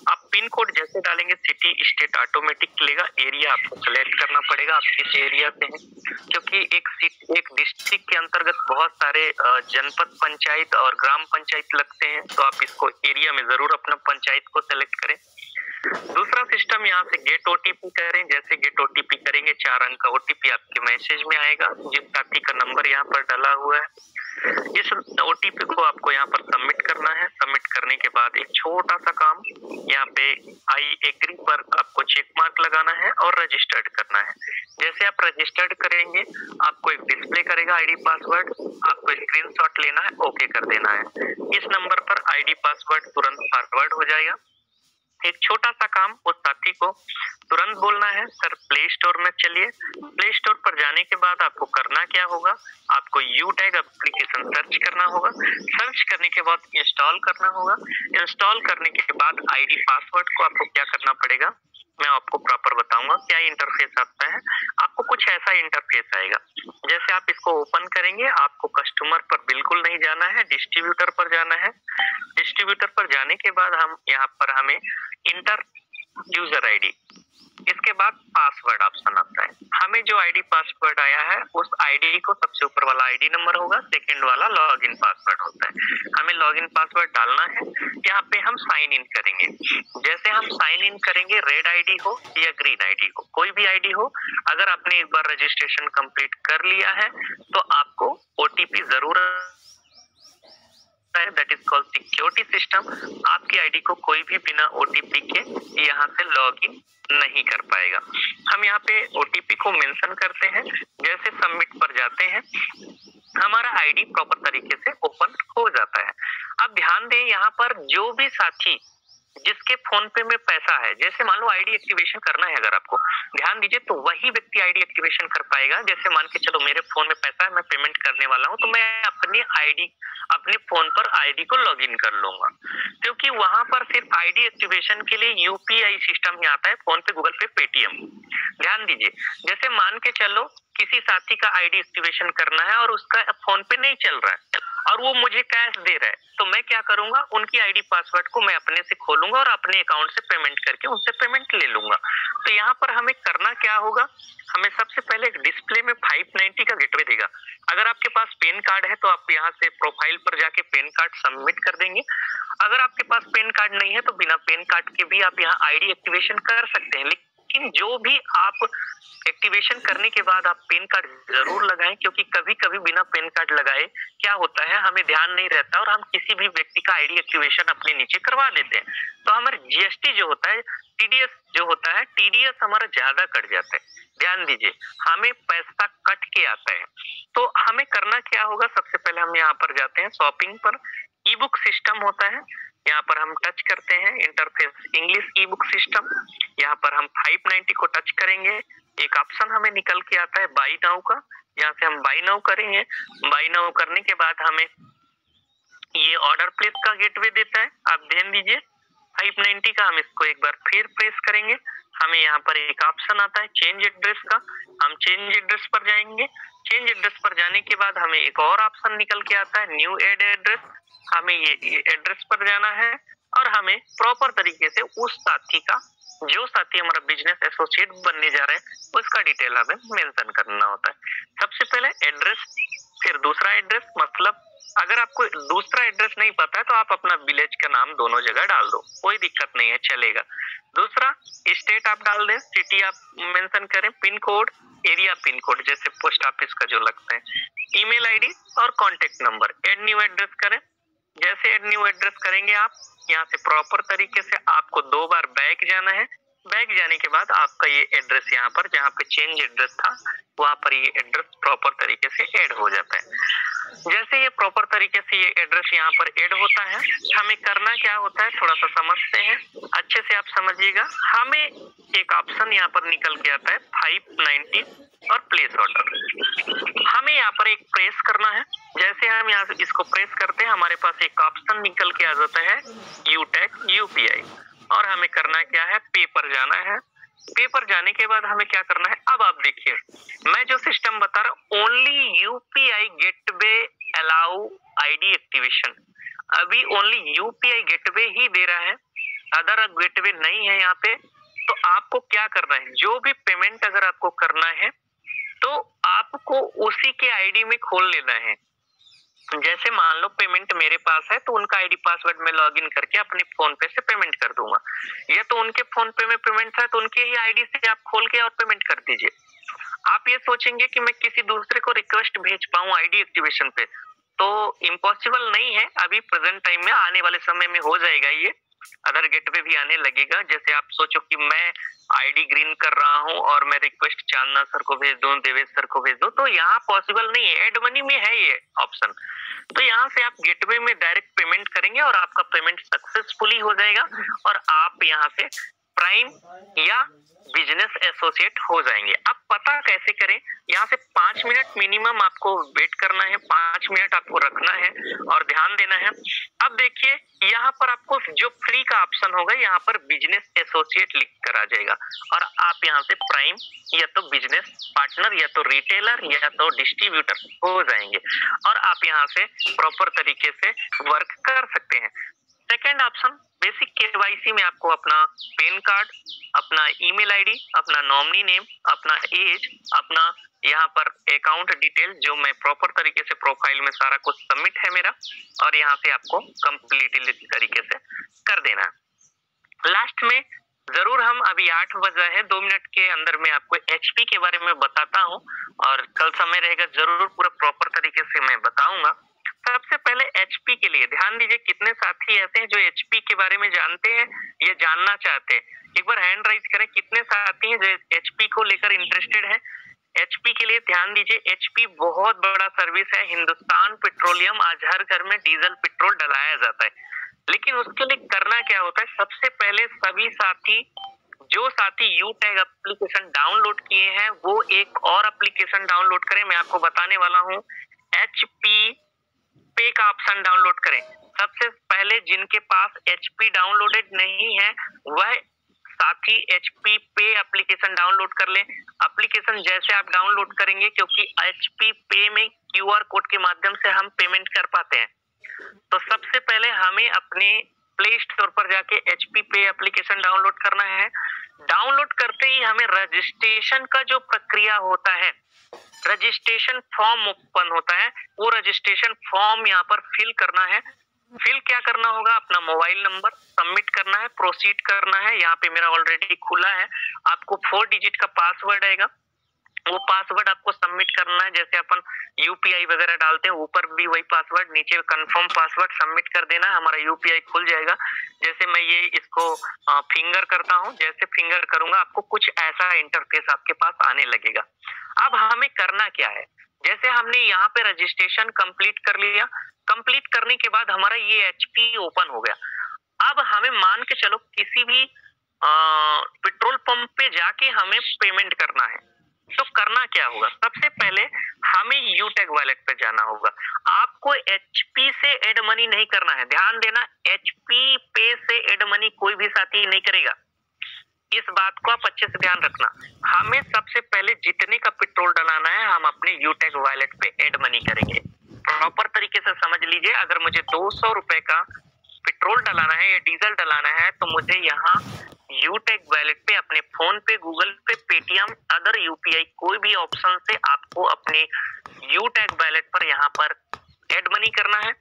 आप पिन कोड जैसे डालेंगे सिटी स्टेट ऑटोमेटिक लेगा, एरिया आपको सेलेक्ट करना पड़ेगा आप किस एरिया से हैं, क्योंकि एक डिस्ट्रिक्ट के अंतर्गत बहुत सारे जनपद पंचायत और ग्राम पंचायत लगते हैं, तो आप इसको एरिया में जरूर अपना पंचायत को सेलेक्ट करें। दूसरा सिस्टम यहाँ से गेट ओटीपी करें। जैसे गेट ओटीपी करेंगे 4 अंक का ओटीपी आपके मैसेज में आएगा, जिस साथी का नंबर यहाँ पर डाला हुआ है। इस ओटीपी को आपको यहाँ पर सबमिट करना है। सबमिट करने के बाद एक छोटा सा काम यहाँ पे आई एग्री पर आपको चेक मार्क लगाना है और रजिस्टर्ड करना है। जैसे आप रजिस्टर्ड करेंगे आपको एक डिस्प्ले करेगा आईडी पासवर्ड, आपको स्क्रीनशॉट लेना है, ओके कर देना है। इस नंबर पर आईडी पासवर्ड तुरंत फॉरवर्ड हो जाएगा। एक छोटा सा काम उस साथी को तुरंत बोलना है, सर प्ले स्टोर में चलिए। प्ले स्टोर पर जाने के बाद आपको करना क्या होगा, आपको यू टैग एप्लीकेशन सर्च करना होगा। सर्च करने के बाद इंस्टॉल करना होगा। इंस्टॉल करने के बाद आईडी पासवर्ड को आपको क्या करना पड़ेगा, मैं आपको प्रॉपर बताऊंगा क्या इंटरफेस आता है। आपको कुछ ऐसा इंटरफेस आएगा, जैसे आप इसको ओपन करेंगे आपको कस्टमर पर बिल्कुल नहीं जाना है, डिस्ट्रीब्यूटर पर जाना है। डिस्ट्रीब्यूटर पर जाने के बाद हम यहाँ पर हमें इंटर यूजर आईडी, इसके बाद पासवर्ड ऑप्शन आता है। हमें जो आईडी पासवर्ड आया है उस आईडी को सबसे ऊपर वाला आईडी नंबर होगा, सेकंड वाला लॉगिन पासवर्ड होता है। हमें लॉगिन पासवर्ड डालना है। यहाँ पे हम साइन इन करेंगे। जैसे हम साइन इन करेंगे, रेड आईडी हो या ग्रीन आईडी हो, कोई भी आईडी हो, अगर आपने एक बार रजिस्ट्रेशन कंप्लीट कर लिया है तो आपको ओटीपी जरूर, that is called security system. आपकी आईडी को कोई भी बिना ओटीपी के यहाँ से लॉगिन नहीं कर पाएगा। हम यहाँ पे ओटीपी को मेंशन करते हैं। जैसे सबमिट पर जाते हैं हमारा आईडी प्रॉपर तरीके से ओपन हो जाता है। अब ध्यान दें, यहाँ पर जो भी साथी जिसके फोन पे में पैसा है, जैसे मान लो आईडी एक्टिवेशन करना है, अगर आपको ध्यान दीजिए तो वही व्यक्ति आईडी एक्टिवेशन कर पाएगा। जैसे मान के चलो मेरे फोन में पैसा है, मैं पेमेंट करने वाला हूं, तो मैं अपने फोन पर आईडी को लॉगिन कर लूंगा, क्योंकि वहां पर सिर्फ आईडी एक्टिवेशन के लिए यूपीआई सिस्टम ही आता है, फोन पे, गूगल पे, पेटीएम। ध्यान दीजिए, जैसे मान के चलो किसी साथी का आईडी एक्टिवेशन करना है और उसका फोन पे नहीं चल रहा है और वो मुझे कैश दे रहा है, तो मैं क्या करूंगा, उनकी आईडी पासवर्ड को मैं अपने से खोलूंगा और अपने अकाउंट से पेमेंट करके उनसे पेमेंट ले लूंगा। तो यहाँ पर हमें करना क्या होगा, हमें सबसे पहले एक डिस्प्ले में 590 का गेटवे देगा। अगर आपके पास पैन कार्ड है तो आप यहाँ से प्रोफाइल पर जाके पैन कार्ड सबमिट कर देंगे। अगर आपके पास पैन कार्ड नहीं है तो बिना पैन कार्ड के भी आप यहाँ आईडी एक्टिवेशन कर सकते हैं, लेकिन जो भी आप एक्टिवेशन करने के बाद आप पैन कार्ड जरूर लगाएं, क्योंकि कभी कभी बिना पैन कार्ड लगाए क्या होता है, हमें ध्यान नहीं रहता और हम किसी भी व्यक्ति का आईडी एक्टिवेशन अपने नीचे करवा देते हैं, तो हमारे जीएसटी जो होता है, टीडीएस जो होता है, टीडीएस हमारा ज्यादा कट जाता है। ध्यान दीजिए, हमें पैसा कट के आता है। तो हमें करना क्या होगा, सबसे पहले हम यहाँ पर जाते हैं शॉपिंग पर, ई बुक सिस्टम होता है, यहाँ पर हम टच करते हैं इंटरफेस इंग्लिश ई बुक सिस्टम। यहाँ पर हम 590 को टच करेंगे, एक ऑप्शन हमें निकल के आता है बाई नाउ का, यहाँ से हम बाई नाउ करेंगे। बाई नाउ करने के बाद हमें ये ऑर्डर प्लेस का गेटवे देता है, आप ध्यान दीजिए 590 का। हम इसको एक बार फिर प्रेस करेंगे, हमें यहाँ पर एक ऑप्शन आता है चेंज एड्रेस का, हम चेंज एड्रेस पर जाएंगे। चेंज एड्रेस पर जाने के बाद हमें एक और ऑप्शन निकल के आता है न्यू एड एड्रेस, हमें ये एड्रेस पर जाना है और हमें प्रॉपर तरीके से उस साथी का, जो साथी हमारा बिजनेस एसोसिएट बनने जा रहे हैं, उसका डिटेल हमें मेंशन करना होता है। सबसे पहले एड्रेस, फिर दूसरा एड्रेस, मतलब अगर आपको दूसरा एड्रेस नहीं पता है तो आप अपना विलेज का नाम दोनों जगह डाल दो, कोई दिक्कत नहीं है, चलेगा। दूसरा स्टेट आप डाल दें, सिटी आप मेंशन करें, pin code, area pin code जैसे पोस्ट ऑफिस का जो लगता है, ईमेल आईडी और contact number, add new address करें। जैसे ऐड न्यू एड्रेस करेंगे आप, यहाँ से प्रॉपर तरीके से आपको 2 बार बैक जाना है। बैक जाने के बाद आपका ये एड्रेस यहाँ पर जहाँ पे चेंज एड्रेस था वहां पर ये एड्रेस प्रॉपर तरीके से ऐड हो जाता है। जैसे ये प्रॉपर तरीके से ये एड्रेस यहाँ पर ऐड होता है, हमें करना क्या होता है थोड़ा सा समझते हैं, अच्छे से आप समझिएगा। हमें एक ऑप्शन यहाँ पर निकल के आता है 590 और प्लेस ऑर्डर। हमें यहाँ पर एक प्रेस करना है। जैसे हम यहाँ से इसको प्रेस करते हैं हमारे पास एक ऑप्शन निकल के आ जाता है यूटैग यूपीआई, और हमें करना क्या है पे पर जाना है। पे पर जाने के बाद हमें क्या करना है, अब आप देखिए मैं जो सिस्टम बता रहा हूँ only UPI gateway allow ID activation, अभी ओनली यूपीआई गेटवे ही दे रहा है, अदर गेटवे नहीं है यहाँ पे। तो आपको क्या करना है, जो भी पेमेंट अगर आपको करना है तो आपको उसी के आईडी में खोल लेना है। जैसे मान लो पेमेंट मेरे पास है तो उनका आईडी पासवर्ड में लॉगिन करके अपने फोन पे से पेमेंट कर दूंगा, या तो उनके फोन पे में पेमेंट है तो उनके ही आईडी से आप खोल के और पेमेंट कर दीजिए। आप ये सोचेंगे कि मैं किसी दूसरे को रिक्वेस्ट भेज पाऊं आईडी एक्टिवेशन पे, तो इम्पॉसिबल नहीं है। अभी प्रेजेंट टाइम में आने वाले समय में हो जाएगा, ये अदर गेटवे भी आने लगेगा। जैसे आप सोचो कि मैं आईडी ग्रीन कर रहा हूं और मैं रिक्वेस्ट चांदना सर को भेज दूं, देवेश सर को भेज दूं, तो यहाँ पॉसिबल नहीं है। एड मनी में है ये ऑप्शन, तो यहाँ से आप गेटवे में डायरेक्ट पेमेंट करेंगे और आपका पेमेंट सक्सेसफुली हो जाएगा और आप यहाँ से प्राइम या बिजनेस एसोसिएट हो जाएंगे। अब पता कैसे करें, यहाँ से 5 मिनट मिनिमम आपको वेट करना है, 5 मिनट आपको रखना है और ध्यान देना है। अब देखिए यहाँ पर आपको जो फ्री का ऑप्शन होगा यहाँ पर बिजनेस एसोसिएट लिख कर आ जाएगा और आप यहाँ से प्राइम या तो बिजनेस पार्टनर या तो रिटेलर या तो डिस्ट्रीब्यूटर हो जाएंगे और आप यहाँ से प्रॉपर तरीके से वर्क कर सकते हैं। सेकेंड ऑप्शन बेसिक केवाईसी में आपको अपना पैन कार्ड, अपना ईमेल आईडी, अपना नॉमिनी नेम, अपना एज, अपना यहाँ पर अकाउंट डिटेल जो मैं प्रॉपर तरीके से प्रोफाइल में सारा कुछ सबमिट है मेरा, और यहाँ से आपको कंप्लीटली तरीके से कर देना है। लास्ट में जरूर हम अभी 8 बजा है, 2 मिनट के अंदर मैं आपको एचपी के बारे में बताता हूँ और कल समय रहेगा जरूर पूरा प्रॉपर तरीके से मैं बताऊंगा। सबसे पहले एचपी के लिए ध्यान दीजिए, कितने साथी ऐसे हैं जो एचपी के बारे में जानते हैं या जानना चाहते हैं, एक बार हैंड राइज करें। कितने साथी हैं जो एचपी को लेकर इंटरेस्टेड है? एचपी के लिए ध्यान दीजिए, एचपी बहुत बड़ा सर्विस है। हिंदुस्तान पेट्रोलियम, आज हर घर में डीजल पेट्रोल डलाया जाता है, लेकिन उसके लिए करना क्या होता है, सबसे पहले सभी साथी जो साथी यूटैग एप्लीकेशन डाउनलोड किए हैं वो एक और एप्लीकेशन डाउनलोड करें। मैं आपको बताने वाला हूँ, एचपी पे का ऑप्शन डाउनलोड करें। सबसे पहले जिनके पास एचपी डाउनलोडेड नहीं है वह साथी एचपी पे एप्लीकेशन डाउनलोड कर लें। एप्लीकेशन जैसे आप डाउनलोड करेंगे, क्योंकि एचपी पे में क्यूआर कोड के माध्यम से हम पेमेंट कर पाते हैं, तो सबसे पहले हमें अपने प्ले स्टोर पर जाके एचपी पे एप्लीकेशन डाउनलोड करना है। डाउनलोड करते ही हमें रजिस्ट्रेशन का जो प्रक्रिया होता है, रजिस्ट्रेशन फॉर्म ओपन होता है, वो रजिस्ट्रेशन फॉर्म यहाँ पर फिल करना है। फिल क्या करना होगा, अपना मोबाइल नंबर सबमिट करना है, प्रोसीड करना है। यहाँ पे मेरा ऑलरेडी खुला है, आपको 4 डिजिट का पासवर्ड आएगा, वो पासवर्ड आपको सबमिट करना है। जैसे अपन यूपीआई वगैरह डालते हैं, ऊपर भी वही पासवर्ड, नीचे कंफर्म पासवर्ड सबमिट कर देना है, हमारा यूपीआई खुल जाएगा। जैसे मैं ये इसको फिंगर करता हूँ, जैसे फिंगर करूंगा आपको कुछ ऐसा इंटरफेस आपके पास आने लगेगा। अब हमें करना क्या है, जैसे हमने यहाँ पे रजिस्ट्रेशन कंप्लीट कर लिया, कंप्लीट करने के बाद हमारा ये एचपी ओपन हो गया। अब हमें मान के चलो किसी भी पेट्रोल पंप पे जाके हमें पेमेंट करना है, तो करना क्या होगा, सबसे पहले हमें यूटैग वॉलेट पे जाना होगा। आपको एचपी से एड मनी नहीं करना है, ध्यान देना, एचपी पे से एड मनी कोई भी साथी नहीं करेगा, इस बात को आप अच्छे से ध्यान रखना। हमें सबसे पहले जितने का पेट्रोल डलाना है हम अपने यूटैग वॉलेट पे एड मनी करेंगे। प्रॉपर तरीके से समझ लीजिए, अगर मुझे 200 रुपए का पेट्रोल डलाना है या डीजल डलाना है तो मुझे यहाँ यूटैग वॉलेट पे अपने फोन पे, गूगल पे, पेटीएम, अदर यूपीआई कोई भी ऑप्शन से आपको अपने यूटैग वॉलेट पर यहाँ पर एड मनी करना है।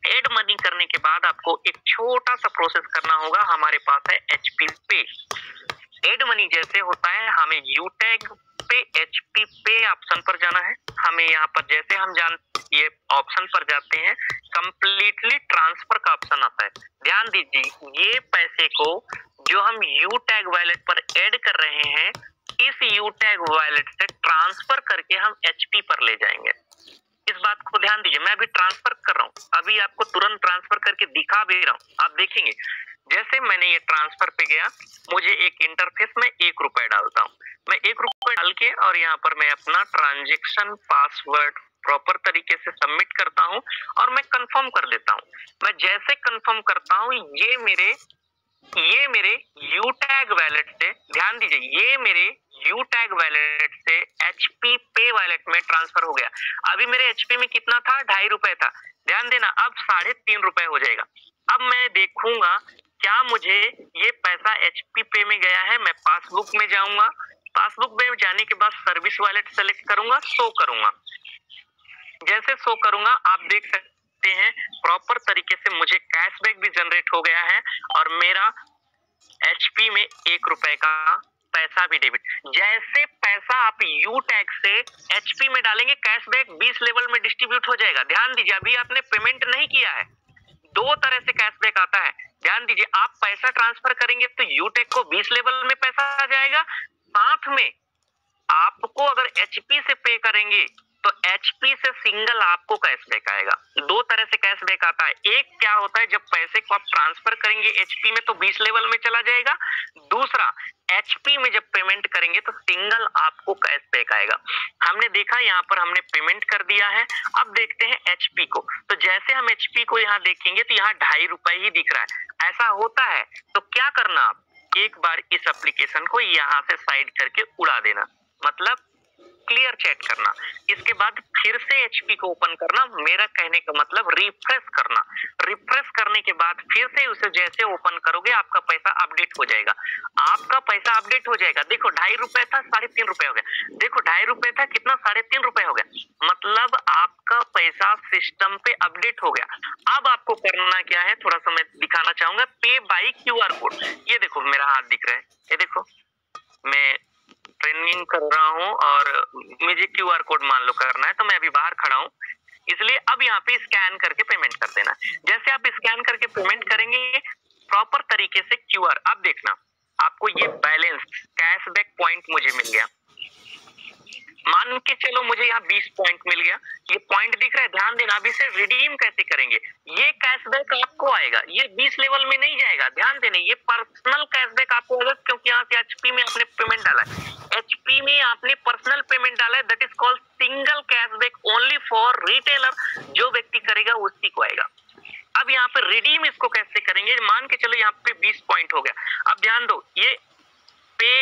एड मनी करने के बाद आपको एक छोटा सा प्रोसेस करना होगा, हमारे पास है एचपी पे। एड मनी जैसे होता है हमें यूटैग पे एचपी पे ऑप्शन पर जाना है। हमें यहाँ पर जैसे हम ये ऑप्शन पर जाते हैं कंप्लीटली ट्रांसफर का ऑप्शन आता है। ध्यान दीजिए, ये पैसे को जो हम यू टैग वॉलेट पर ऐड कर रहे हैं, इस यू टैग वॉलेट से ट्रांसफर करके हम एचपी पर ले जाएंगे। इस बात को ध्यान दीजिए, मैं अभी ट्रांसफर कर रहा हूँ, अभी आपको तुरंत ट्रांसफर करके दिखा भी रहा हूँ। आप देखेंगे जैसे मैंने ये ट्रांसफर पे गया, मुझे एक इंटरफेस में 1 रुपए डालता हूँ, मैं 1 रुपए डाल के और यहाँ पर मैं अपना ट्रांजेक्शन पासवर्ड प्रॉपर तरीके से सबमिट करता हूँ और मैं कंफर्म कर देता हूँ। मैं जैसे कंफर्म करता हूँ, ये मेरे यू टैग वैलेट से, ध्यान दीजिए, ये मेरे यू टैग वैलेट से एचपी पे वैलेट में ट्रांसफर हो गया। अभी मेरे एचपी में कितना था? 2.5 रुपए था। ध्यान देना, अब 3.5 रुपए हो जाएगा। अब मैं देखूंगा क्या मुझे ये पैसा एचपी पे में गया है। मैं पासबुक में जाऊंगा, पासबुक में जाने के बाद सर्विस वॉलेट सेलेक्ट करूंगा, शो करूंगा। जैसे शो करूंगा, आप देख सकते हैं प्रॉपर तरीके से मुझे कैशबैक भी जनरेट हो गया है और मेरा एचपी में 1 रुपए का पैसा भी डेबिट। जैसे पैसा आप यू टैग से एचपी में डालेंगे, कैशबैक 20 लेवल में डिस्ट्रीब्यूट हो जाएगा। ध्यान दीजिए, अभी आपने पेमेंट नहीं किया है, 2 तरह से कैशबैक आता है। ध्यान दीजिए, आप पैसा ट्रांसफर करेंगे तो यू टैग को 20 लेवल में पैसा आ जाएगा, साथ में आपको अगर एचपी से पे करेंगे तो एचपी से सिंगल आपको कैशबैक आएगा। 2 तरह से कैशबैक आता है। एक क्या होता है, जब पैसे को आप ट्रांसफर करेंगे एचपी में तो 20 लेवल में चला जाएगा। दूसरा, एचपी में जब पेमेंट करेंगे तो सिंगल आपको कैशबैक आएगा। हमने देखा, यहाँ पर हमने पेमेंट कर दिया है। अब देखते हैं एचपी को। तो जैसे हम एचपी को यहाँ देखेंगे तो यहाँ 2.5 रुपए ही दिख रहा है। ऐसा होता है तो क्या करना, आप एक बार इस एप्लीकेशन को यहाँ से साइड करके उड़ा देना, मतलब क्लियर चैट करना। इसके बाद फिर से एचपी को ओपन करना, मेरा कहने का मतलब रिफ्रेश करना। रिफ्रेश करने के बाद फिर से उसे जैसे ओपन करोगे आपका पैसा अपडेट हो जाएगा। आपका पैसा अपडेट हो जाएगा। देखो 2.5 रुपए था, 3.5 रुपए हो गया। देखो 2.5 रुपए था, कितना? 3.5 रुपए हो गया। मतलब आपका पैसा सिस्टम पे अपडेट हो गया। अब आपको करना क्या है, थोड़ा सा मैं दिखाना चाहूंगा। पे बाई क्यूआर कोड, ये देखो मेरा हाथ दिख रहा है, ये देखो मैं ट्रेनिंग कर रहा हूं और मुझे क्यूआर कोड मान लो करना है, तो मैं अभी बाहर खड़ा हूं, इसलिए अब यहाँ पे स्कैन करके पेमेंट कर देना। जैसे आप स्कैन करके पेमेंट करेंगे प्रॉपर तरीके से क्यूआर, अब देखना आपको ये बैलेंस कैशबैक पॉइंट मुझे मिल गया। मान के चलो मुझे यहाँ 20 पॉइंट मिल गया, ये पॉइंट दिख रहा है। ध्यान देना, अब इसे रिडीम कैसे करेंगे, ये कैशबैक आपको आएगा, ये 20 लेवल में नहीं जाएगा। ध्यान देना, ये पर्सनल कैशबैक आपको आएगा, क्योंकि यहाँ से एचपी में आपने पेमेंट डाला है, एचपी में आपने पर्सनल पेमेंट डाला है। That is called single cashback only for retailer. जो व्यक्ति करेगा उसी को आएगा। अब यहाँ पे रिडीम इसको कैसे करेंगे, मान के चलो यहाँ पे 20 पॉइंट हो गया। अब ध्यान दो, ये पे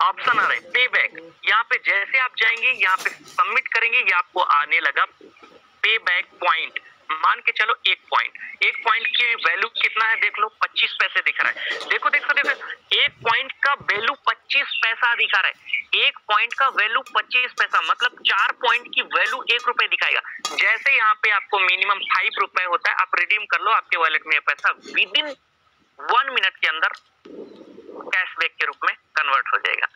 ऑप्शन आ रहा है, पे बैक। यहाँ पे जैसे आप जाएंगे, यहाँ पे सबमिट करेंगे, ये आपको आने लगा पे बैक पॉइंट। मान के चलो 1 पॉइंट की वैल्यू कितना है देख लो, 25 पैसे दिख रहा है। देखो 1 पॉइंट का वैल्यू 25 पैसा दिखा रहा है। 1 पॉइंट का वैल्यू 25 पैसा, मतलब 4 पॉइंट की वैल्यू 1 रुपए दिखाएगा। जैसे यहाँ पे आपको मिनिमम 5 रुपए होता है, आप रिडीम कर लो, आपके वॉलेट में पैसा विदिन 1 मिनट के अंदर कैशबैक के रूप में कन्वर्ट हो जाएगा।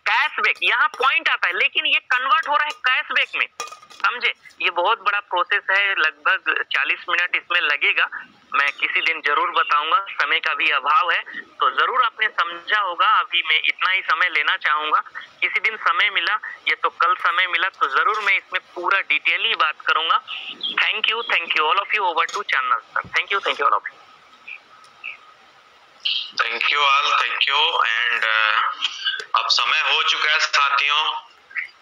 कैशबैक यहाँ पॉइंट आता है, लेकिन ये कन्वर्ट हो रहा है कैशबैक में, समझे। ये बहुत बड़ा प्रोसेस है, लगभग 40 मिनट इसमें लगेगा। मैं किसी दिन जरूर बताऊंगा, समय का भी अभाव है, तो जरूर आपने समझा होगा। अभी मैं इतना ही समय लेना चाहूंगा, किसी दिन समय मिला, ये तो कल समय मिला, तो जरूर मैं इसमें पूरा डिटेल ही बात करूंगा। Thank you all of you. Over to channel sir. Thank you all of you.
Thank you all, thank you. And अब समय हो चुका है साथियों,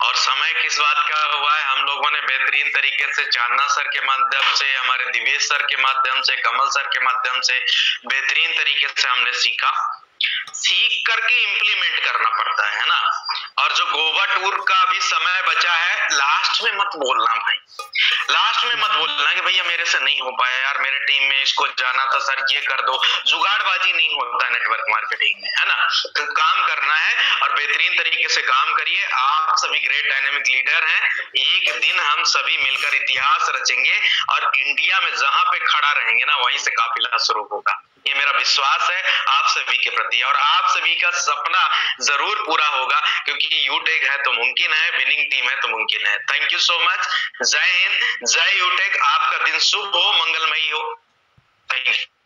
और समय किस बात का हुआ है, हम लोगों ने बेहतरीन तरीके से चांदना सर के माध्यम से, हमारे दिवेश सर के माध्यम से, कमल सर के माध्यम से बेहतरीन तरीके से हमने सीख करके इम्प्लीमेंट करना पड़ता है ना। और जो गोवा टूर का भी समय बचा है, लास्ट में मत बोलना भाई, लास्ट में मत बोलना कि भैया मेरे से नहीं हो पाया यार, मेरे टीम में इसको जाना था सर, ये कर दो। जुगाड़बाजी नहीं होता नेटवर्क मार्केटिंग में, है ना। तो काम करना है और बेहतरीन तरीके से काम करिए। आप सभी ग्रेट डायनेमिक लीडर हैं, एक दिन हम सभी मिलकर इतिहास रचेंगे और इंडिया में जहां पे खड़ा रहेंगे ना, वहीं से काफिला शुरू होगा। ये मेरा विश्वास है आप सभी के प्रति, और आप सभी का सपना जरूर पूरा होगा, क्योंकि यूटेक है तो मुमकिन है, विनिंग टीम है तो मुमकिन है। Thank you so much. जय हिंद, जय यूटेक। आपका दिन शुभ हो, मंगलमयी हो। Thank you.